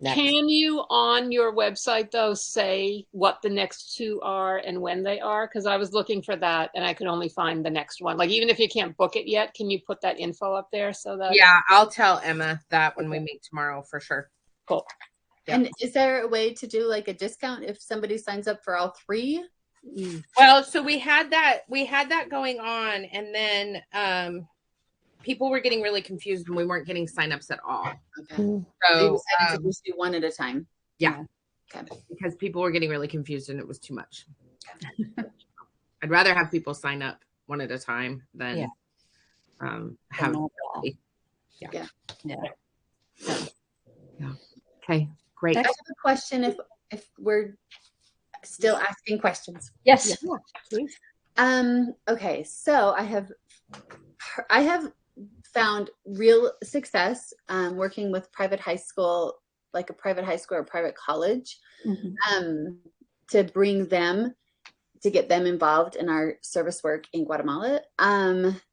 next. Can you on your website though say what the next two are and when they are? Because I was looking for that and I could only find the next one. Like even if you can't book it yet, can you put that info up there so that? Yeah, I'll tell Emma that when we meet tomorrow for sure. Cool. Yeah. And is there a way to do like a discount if somebody signs up for all three? Well, so we had that going on, and then people were getting really confused and we weren't getting signups at all. Okay. So you decided to just do one at a time. Yeah. Okay. Because people were getting really confused and it was too much. I'd rather have people sign up one at a time than have Yeah. Okay, great. I have a question if we're still asking questions. Yes. Okay, so I have found real success working with private high school, like a private high school or private college, to bring them, to get them involved in our service work in Guatemala,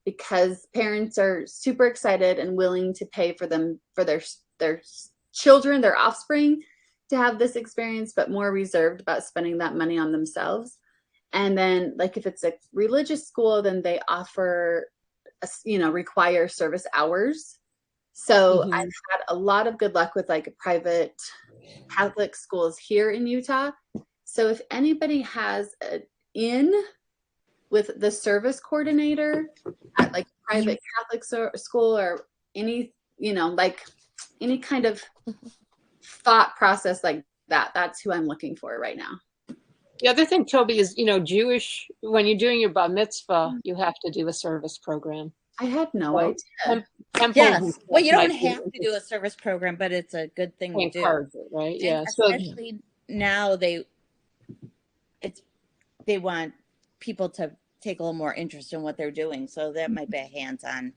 because parents are super excited and willing to pay for them, for their children, their offspring, to have this experience, but more reserved about spending that money on themselves. And then like if it's a religious school, then they offer, require service hours. So I've had a lot of good luck with like private Catholic schools here in Utah. So if anybody has an in with the service coordinator at like private Catholic school or any, like any kind of thought process like that, that's who I'm looking for right now. The other thing, Toby, is, Jewish, when you're doing your bar mitzvah, you have to do a service program. I had no Well, idea. temples and Yes. stuff Well, you don't might be have to do a service program, but it's a good thing to do. encourage it, right? And Yeah. So especially now they want people to take a little more interest in what they're doing. So that might be a hands-on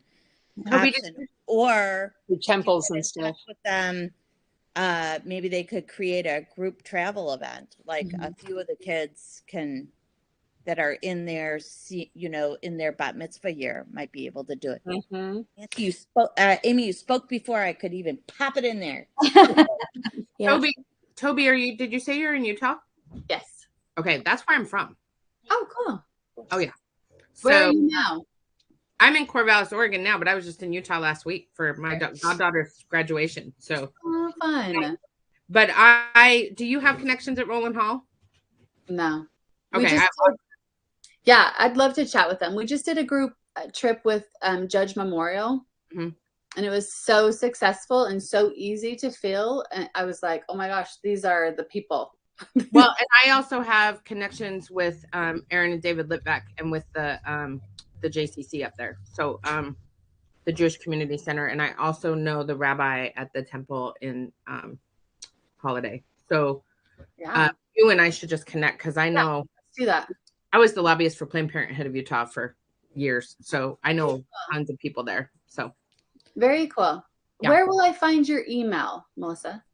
Toby, option. Or the temples get and in stuff. touch with them. Maybe they could create a group travel event. Like a few of the kids that are in their, in their bat mitzvah year might be able to do it. Mm-hmm. Nancy, you spoke, Amy, you spoke before I could even pop it in there. Yeah. Toby, did you say you're in Utah? Yes. Okay, that's where I'm from. Oh, cool. Oh yeah. Where are So you now? I'm in Corvallis, Oregon now, but I was just in Utah last week for my goddaughter's graduation. So, Oh, fun. but do you have connections at Roland Hall? No. Okay. Yeah, I'd love to chat with them. We just did a group trip with Judge Memorial, and it was so successful and so easy to feel. And I was like, oh my gosh, these are the people. Well, and I also have connections with Aaron and David Litbeck and with the JCC up there. So the Jewish Community Center. And I also know the rabbi at the temple in Holiday. So you and I should just connect because I know. Let's do that. I was the lobbyist for Planned Parenthood of Utah for years. So I know tons of people there. So very cool. Yeah. Where will I find your email, Melissa?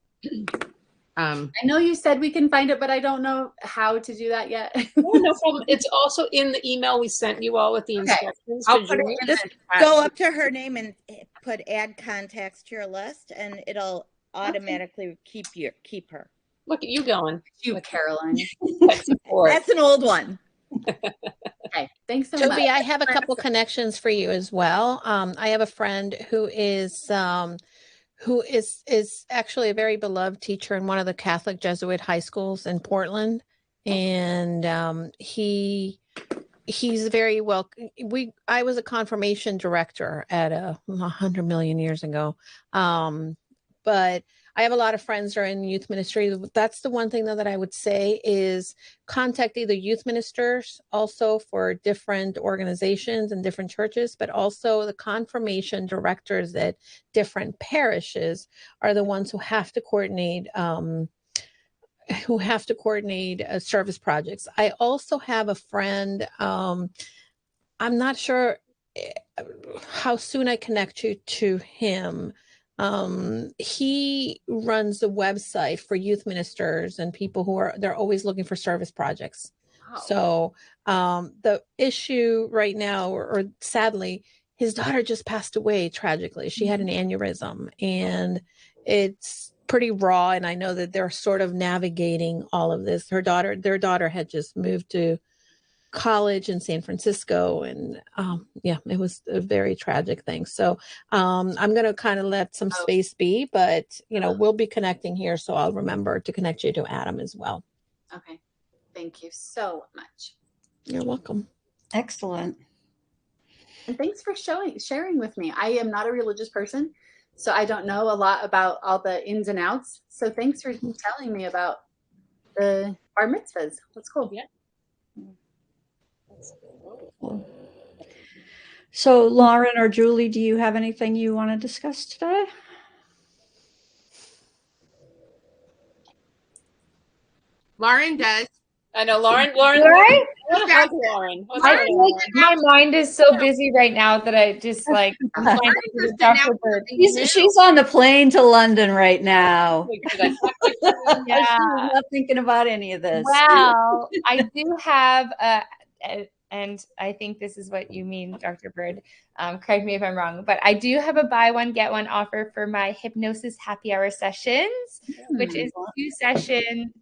I know you said we can find it, but I don't know how to do that yet. No problem. It's also in the email we sent you all with the instructions. I'll put it in. Just go up to her name and put add contacts to your list, and it'll automatically keep her. Look at you going. You, Caroline. That's an old one. Okay, thanks so Toby, much. I have a couple connections for you as well. I have a friend who is actually a very beloved teacher in one of the Catholic Jesuit high schools in Portland, and he's very well. I was a confirmation director at 100 million years ago, but I have a lot of friends that are in youth ministry. That's the one thing though that I would say is contact either youth ministers also for different organizations and different churches, but also the confirmation directors at different parishes are the ones who have to coordinate service projects. I also have a friend, I'm not sure how soon I connect you to him. He runs a website for youth ministers and people they're always looking for service projects. Wow. So the issue right now, or sadly, his daughter just passed away tragically. She had an aneurysm, and it's pretty raw. And I know that they're sort of navigating all of this. Their daughter had just moved to college in San Francisco, and it was a very tragic thing. So I'm going to kind of let some space be, but we'll be connecting here, so I'll remember to connect you to Adam as well. Okay, thank you so much. You're welcome. Excellent. And thanks for sharing with me. I am not a religious person, so I don't know a lot about all the ins and outs. So thanks for telling me about the bar mitzvahs. That's cool. Yeah. So Lauren or Julie, do you have anything you want to discuss today? Lauren does. I know Lauren. Right? How's Lauren? I feel like my mind is so busy right now that I just like I'm trying to Dr. Bird. She's on the plane to London right now. Yeah. She's not thinking about any of this. Wow. I do have and I think this is what you mean, Dr. Bird. Correct me if I'm wrong, but I do have a buy one, get one offer for my hypnosis happy hour sessions, which is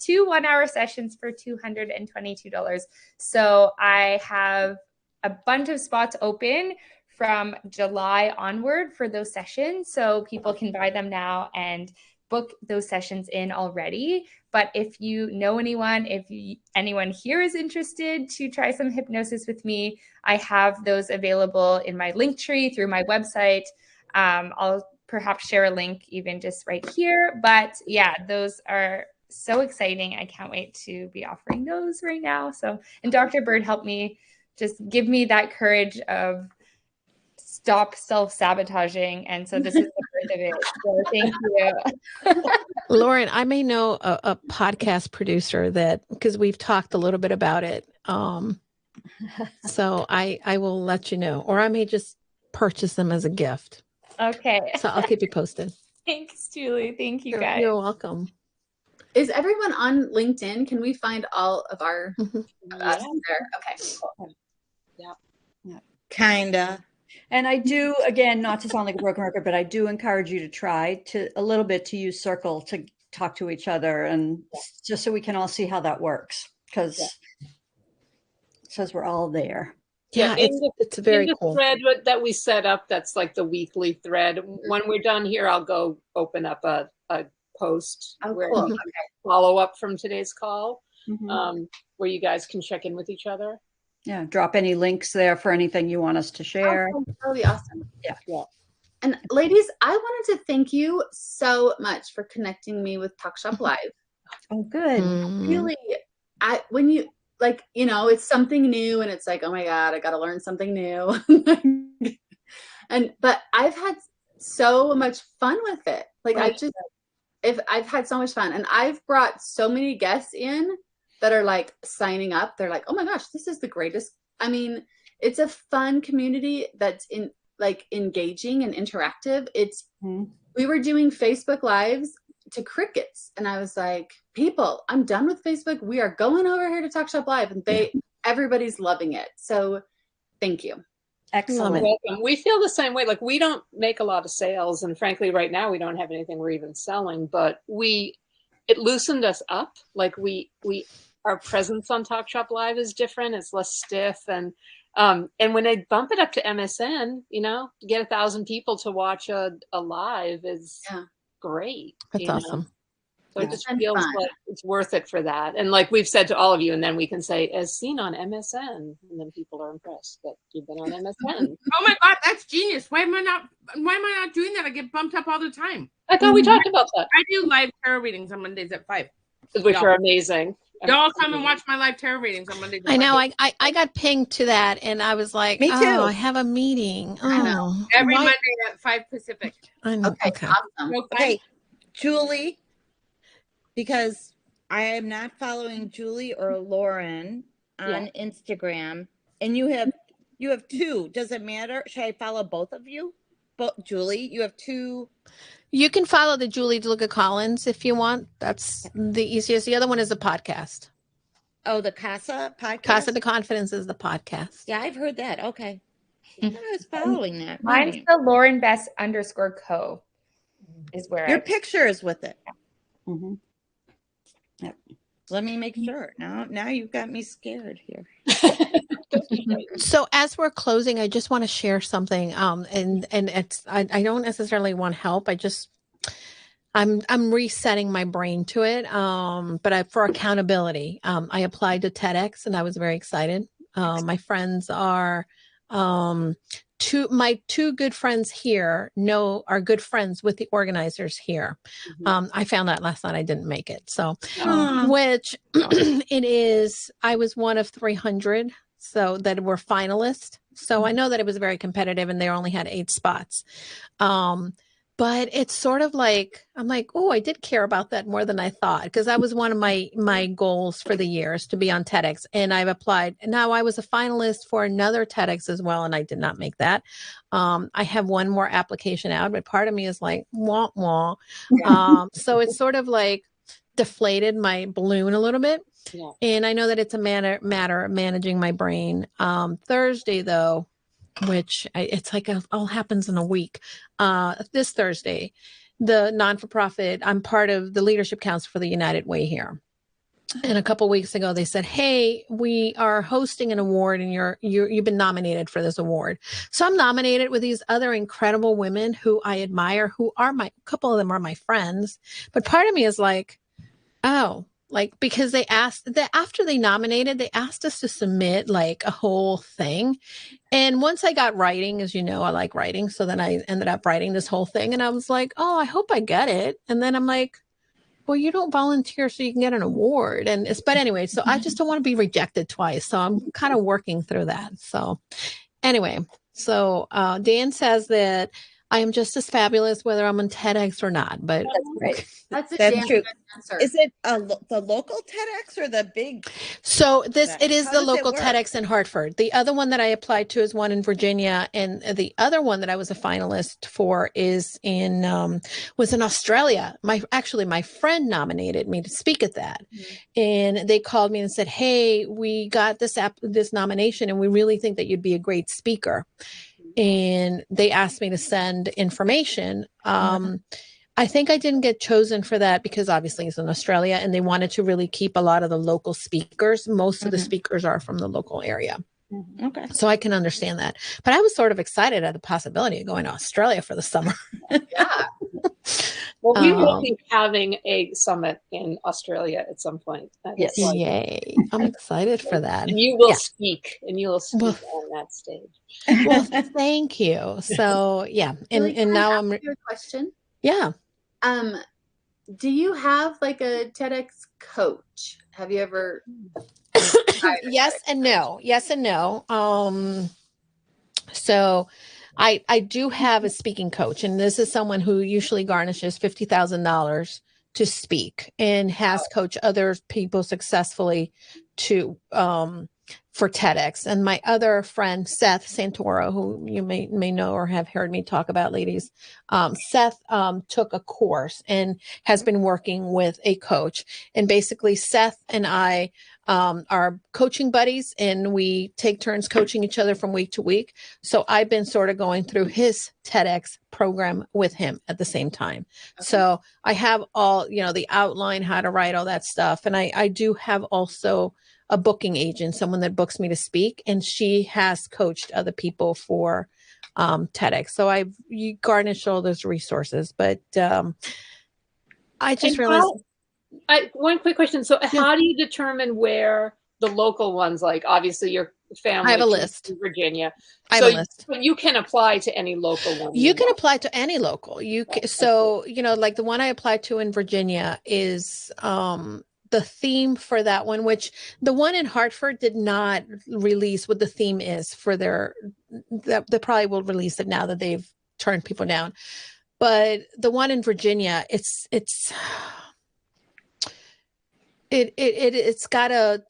two 1 hour sessions for $222. So I have a bunch of spots open from July onward for those sessions. So people can buy them now and book those sessions in already. But if you know anyone, anyone here is interested to try some hypnosis with me, I have those available in my link tree through my website. I'll perhaps share a link even just right here. But yeah, those are so exciting. I can't wait to be offering those right now. So, and Dr. Bird helped me just give me that courage of stop self-sabotaging. And so this is the birth of it. So thank you. Lauren, I may know a podcast producer that, because we've talked a little bit about it. So I will let you know, or I may just purchase them as a gift. Okay. So I'll keep you posted. Thanks, Julie. Thank you, guys. You're welcome. Is everyone on LinkedIn? Can we find all of our of us Yeah. there? Okay. Cool. Kinda. And I do, again, not to sound like a broken record, but I do encourage you to try to a little bit to use Circle to talk to each other, and just so we can all see how that works, because it says we're all there. Yeah, it's very in the cool. thread that we set up, that's like the weekly thread. When we're done here, I'll go open up a post where Cool. we can follow up from today's call, Mm-hmm. where you guys can check in with each other. Yeah, drop any links there for anything you want us to share. Oh, that would be awesome. Yeah. And ladies, I wanted to thank you so much for connecting me with Talk Shop Live. Oh, good. Really, when you like, it's something new, and it's like, oh my God, I got to learn something new. But I've had so much fun with it. Like I've had so much fun, and I've brought so many guests in that are like signing up. They're like, oh my gosh, this is the greatest. I mean, it's a fun community that's engaging and interactive. We were doing Facebook Lives to crickets, and I was like, people, I'm done with Facebook. We are going over here to Talk Shop Live, and everybody's loving it. So thank you. Excellent. Welcome. We feel the same way. Like, we don't make a lot of sales, and frankly, right now we don't have anything we're even selling, but it loosened us up. Like, our presence on Talk Shop Live is different. It's less stiff, and when they bump it up to MSN, to get 1,000 people to watch a live is great. That's awesome. So it just feels like it's worth it for that. And like we've said to all of you, and then we can say, as seen on MSN, and then people are impressed that you've been on MSN. Oh my God, that's genius. Why am I not doing that? I get bumped up all the time. I thought we talked about that. I do live tarot readings on Mondays at 5. Which are amazing. Y'all come and watch my live tarot readings on Mondays at 5. I know. I got pinged to that, and I was like, Me too. Oh, I have a meeting. I know. Every Monday at 5 Pacific. I know. Okay. Awesome. Okay, Julie, because I am not following Julie or Lauren on Instagram, and you have 2. Does it matter? Should I follow both of you? Julie, you have 2. You can follow the Julie DeLuca Collins if you want. That's the easiest. The other one is a podcast. Oh, the Casa podcast? Casa de Confidence is the podcast. Yeah, I've heard that. Okay. I was following that. Mine's the Lauren Best _co is where Your picture is with it. Mm-hmm. Yep. Let me make sure. Now you've got me scared here. So as we're closing, I just want to share something. And it's I don't necessarily want help. I'm resetting my brain to it. But for accountability, I applied to TEDx, and I was very excited. My friends are my 2 good friends here are good friends with the organizers here. I found out last night I didn't make it. So, which it is, I was one of 300. So that were finalists. So I know that it was very competitive, and they only had 8 spots. But it's sort of like, I'm like, oh, I did care about that more than I thought, because that was one of my goals for the year, is to be on TEDx. And I've applied. Now I was a finalist for another TEDx as well, and I did not make that. I have one more application out, but part of me is like, wah, wah. So it's sort of like deflated my balloon a little bit. Yeah. And I know that it's a matter of managing my brain. Thursday, though, which it's like all happens in a week. This Thursday, the non-for-profit, I'm part of the leadership council for the United Way here. And a couple of weeks ago, they said, hey, we are hosting an award, and you've been nominated for this award. So I'm nominated with these other incredible women who I admire, who are a couple of them are my friends. But part of me is like, oh, like, because they asked that after they nominated, they asked us to submit like a whole thing. And once I got writing, as you know, I like writing. So then I ended up writing this whole thing, and I was like, oh, I hope I get it. And then I'm like, well, you don't volunteer so you can get an award. But anyway, so I just don't want to be rejected twice. So I'm kind of working through that. So anyway, So Dan says that I am just as fabulous whether I'm on TEDx or not. But That's right. That's a That's damn true. good answer. Is it the local TEDx or the big? so this, it is How the does it local work? TEDx in Hartford. The other one that I applied to is one in Virginia, and the other one that I was a finalist for is was in Australia. My friend nominated me to speak at that, and they called me and said, "Hey, we got this nomination, and we really think that you'd be a great speaker." And they asked me to send information. I think I didn't get chosen for that because obviously it's in Australia and they wanted to really keep a lot of the local speakers. Most of the speakers are from the local area. Okay. So I can understand that. But I was sort of excited at the possibility of going to Australia for the summer. Yeah. Well, we will be having a summit in Australia at some point. Yes. Yay. I'm excited for that. And you will Yeah. speak, and you will speak Well, on that stage. Well, thank you. So yeah. Julie, And can I now ask you a question. yeah. Do you have like a TEDx coach? Have you ever? Yes and no. Yes and no. So I do have a speaking coach, and this is someone who usually garnishes $50,000 to speak and has coached other people successfully to for TEDx. And my other friend, Seth Santoro, who you may know or have heard me talk about, ladies, Seth took a course and has been working with a coach. And basically, Seth and I are coaching buddies, and we take turns coaching each other from week to week. So I've been sort of going through his TEDx program with him at the same time. Okay. So I have all, the outline, how to write, all that stuff. And I do have also a booking agent, someone that books me to speak, and she has coached other people for TEDx. So you garnish all those resources, but I just realized. One quick question. So how do you determine where the local ones, like obviously your family, I have a list in Virginia. I have a list. But you can apply to any local one. You can apply to any local. So, like the one I applied to in Virginia is the theme for that one, which the one in Hartford did not release what the theme is for they probably will release it now that they've turned people down. But the one in Virginia, it's got a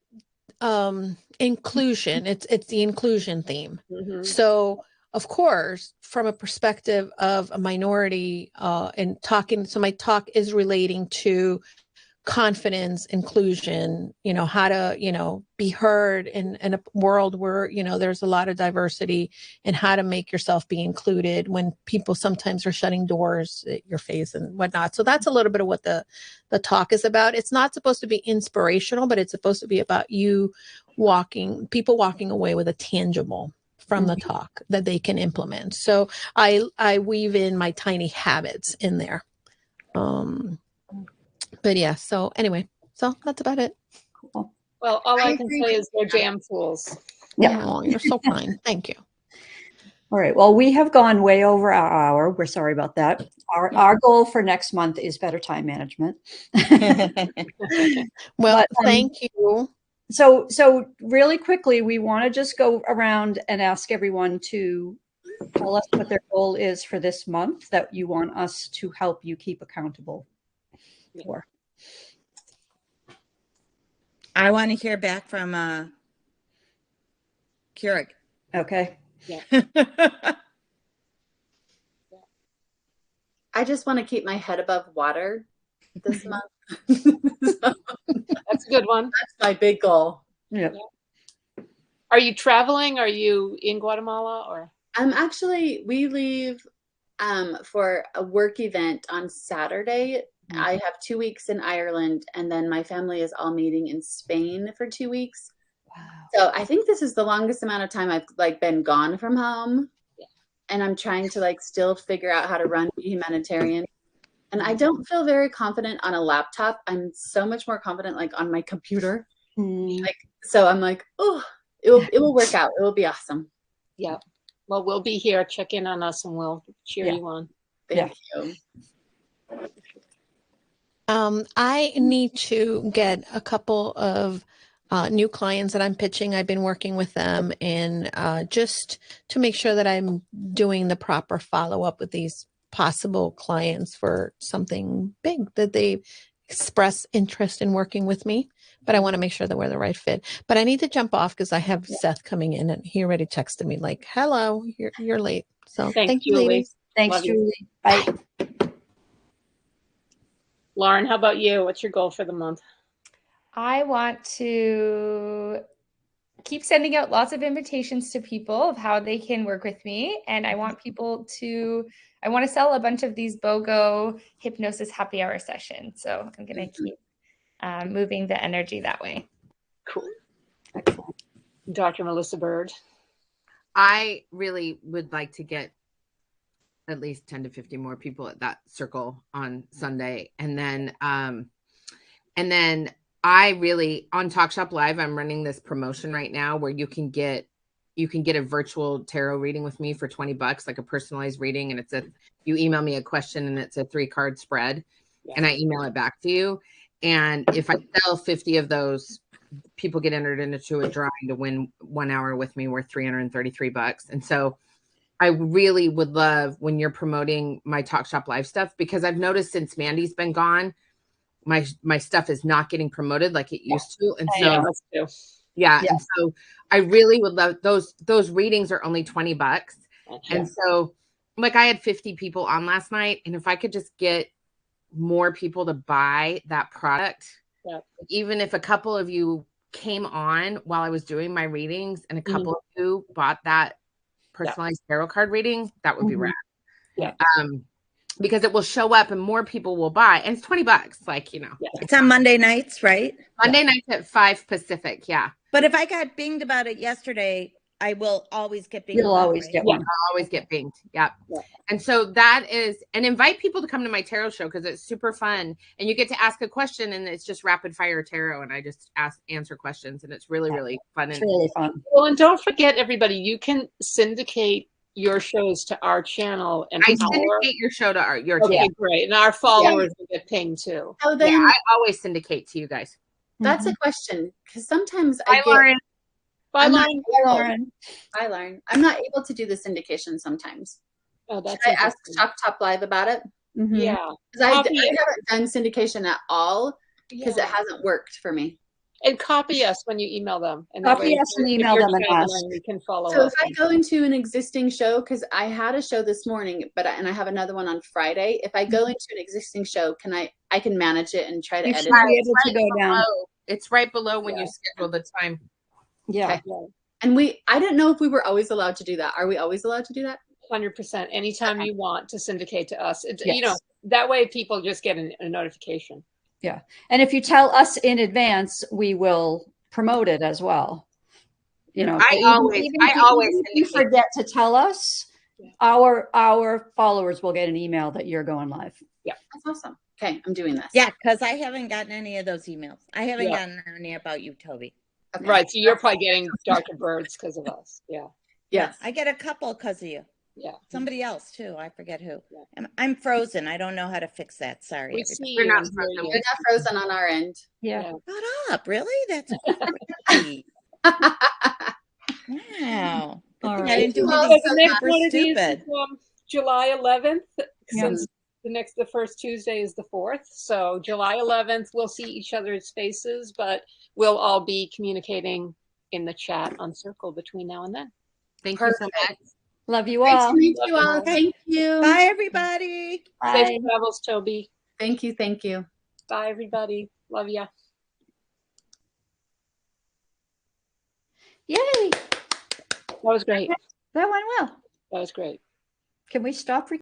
inclusion. It's the inclusion theme. Mm-hmm. So of course, from a perspective of a minority and talking, so my talk is relating to confidence, inclusion, how to, be heard in a world where, there's a lot of diversity, and how to make yourself be included when people sometimes are shutting doors at your face and whatnot. So that's a little bit of what the talk is about. It's not supposed to be inspirational, but it's supposed to be about people walking away with a tangible from the talk that they can implement. So I weave in my tiny habits in there. But yeah, so anyway, so that's about it. Cool. Well, all I can say is they're jam fools. Yeah. Oh, you're so kind. Thank you. All right. Well, we have gone way over our hour. We're sorry about that. Our goal for next month is better time management. Well, thank you. So really quickly, we want to just go around and ask everyone to tell us what their goal is for this month that you want us to help you keep accountable for. I want to hear back from Keurig. Okay. Yeah. I just want to keep my head above water this month. That's a good one. That's my big goal. Yeah. Are you traveling? Are you in Guatemala or? We leave for a work event on Saturday. Mm-hmm. I have 2 weeks in Ireland, and then my family is all meeting in Spain for 2 weeks. Wow. So I think this is the longest amount of time I've been gone from home. Yeah. And I'm trying to still figure out how to run humanitarian. And I don't feel very confident on a laptop. I'm so much more confident on my computer. Mm. So I'm oh, it will work out. It will be awesome. Yeah. Well, we'll be here. Check in on us and we'll cheer you on. Thank you. I need to get a couple of new clients that I'm pitching. I've been working with them and just to make sure that I'm doing the proper follow-up with these possible clients for something big that they express interest in working with me. But I want to make sure that we're the right fit. But I need to jump off because I have Seth coming in and he already texted me like, hello, you're late. So Thanks, thank you, Julie. ladies. Thanks, Love you. Julie. Bye. Lauren, how about you? What's your goal for the month? I want to keep sending out lots of invitations to people of how they can work with me. And I want I want to sell a bunch of these BOGO hypnosis happy hour sessions. So I'm going to keep moving the energy that way. Cool. Excellent. Dr. Melissa Bird. I really would like to get at least 10 to 50 more people at that circle on Sunday. And then I really, on Talk Shop Live, I'm running this promotion right now where you can get a virtual tarot reading with me for $20, like a personalized reading. And you email me a question and it's a 3-card spread and I email it back to you. And if I sell 50 of those, people get entered into a drawing to win 1 hour with me worth $333. And so I really would love when you're promoting my Talk Shop Live stuff, because I've noticed since Mandy's been gone, my stuff is not getting promoted like it used to. And so, and so I really would love those readings are only $20. And so like I had 50 people on last night. And if I could just get more people to buy that product, even if a couple of you came on while I was doing my readings and a couple of you bought that personalized tarot card reading, that would be rad. Because it will show up and more people will buy, and it's $20, like, you know. It's on Monday nights, right? Monday nights at 5 Pacific. But if I got binged about it yesterday, I will always get binged. You'll always get one. I'll always get binged. And so that is, and invite people to come to my tarot show because it's super fun, and you get to ask a question, and it's just rapid fire tarot, and I just answer questions, and it's really really fun. It's really fun. Well, and don't forget, everybody, you can syndicate your shows to our channel, and I syndicate your show to your channel. Great, and our followers will get pinged too. So then, I always syndicate to you guys. That's a question, because sometimes Bye, Lauren. Bye, Lauren. Lauren. Bye, Lauren. I'm not able to do the syndication sometimes. Oh, that's Should I ask Talk Top Live about it? Yeah, because I haven't done syndication at all because it hasn't worked for me. And copy us when you email them. And copy us and email them and ask. We can follow So up. if I go into an existing show, because I had a show this morning, and I have another one on Friday. If I go into an existing show, I can manage it and try to edit. Be able to go down. It's right below when you schedule the time. Yeah. And I didn't know if we were always allowed to do that. Are we always allowed to do that? 100%. Anytime you want to syndicate to us, you know, that way people just get a notification. Yeah. And if you tell us in advance, we will promote it as well. You know, I always if you forget to tell us, our followers will get an email that you're going live. Yeah. That's awesome. Okay. I'm doing this. Yeah. Because I haven't gotten any of those emails. I haven't gotten any about you, Toby. Okay. Right. So you're probably getting Dr. Birds because of us. Yeah. Yes. I get a couple because of you. Yeah. Somebody else too. I forget who. Yeah. I'm frozen. I don't know how to fix that. Sorry. We're not frozen. We're not frozen on our end. Yeah. Shut up. Really? That's crazy. Wow. All right. I didn't do the next super one of these stupid. is July 11th. Since the first Tuesday is the 4th. So July 11th, we'll see each other's faces, but we'll all be communicating in the chat on Circle between now and then. Thank you so much. Love you all. Nice to meet you all. Thank you. Bye, everybody. Bye. Safe travels, Toby. Thank you. Thank you. Bye, everybody. Love ya. Yay. That was great. That went well. That was great. Can we stop recording?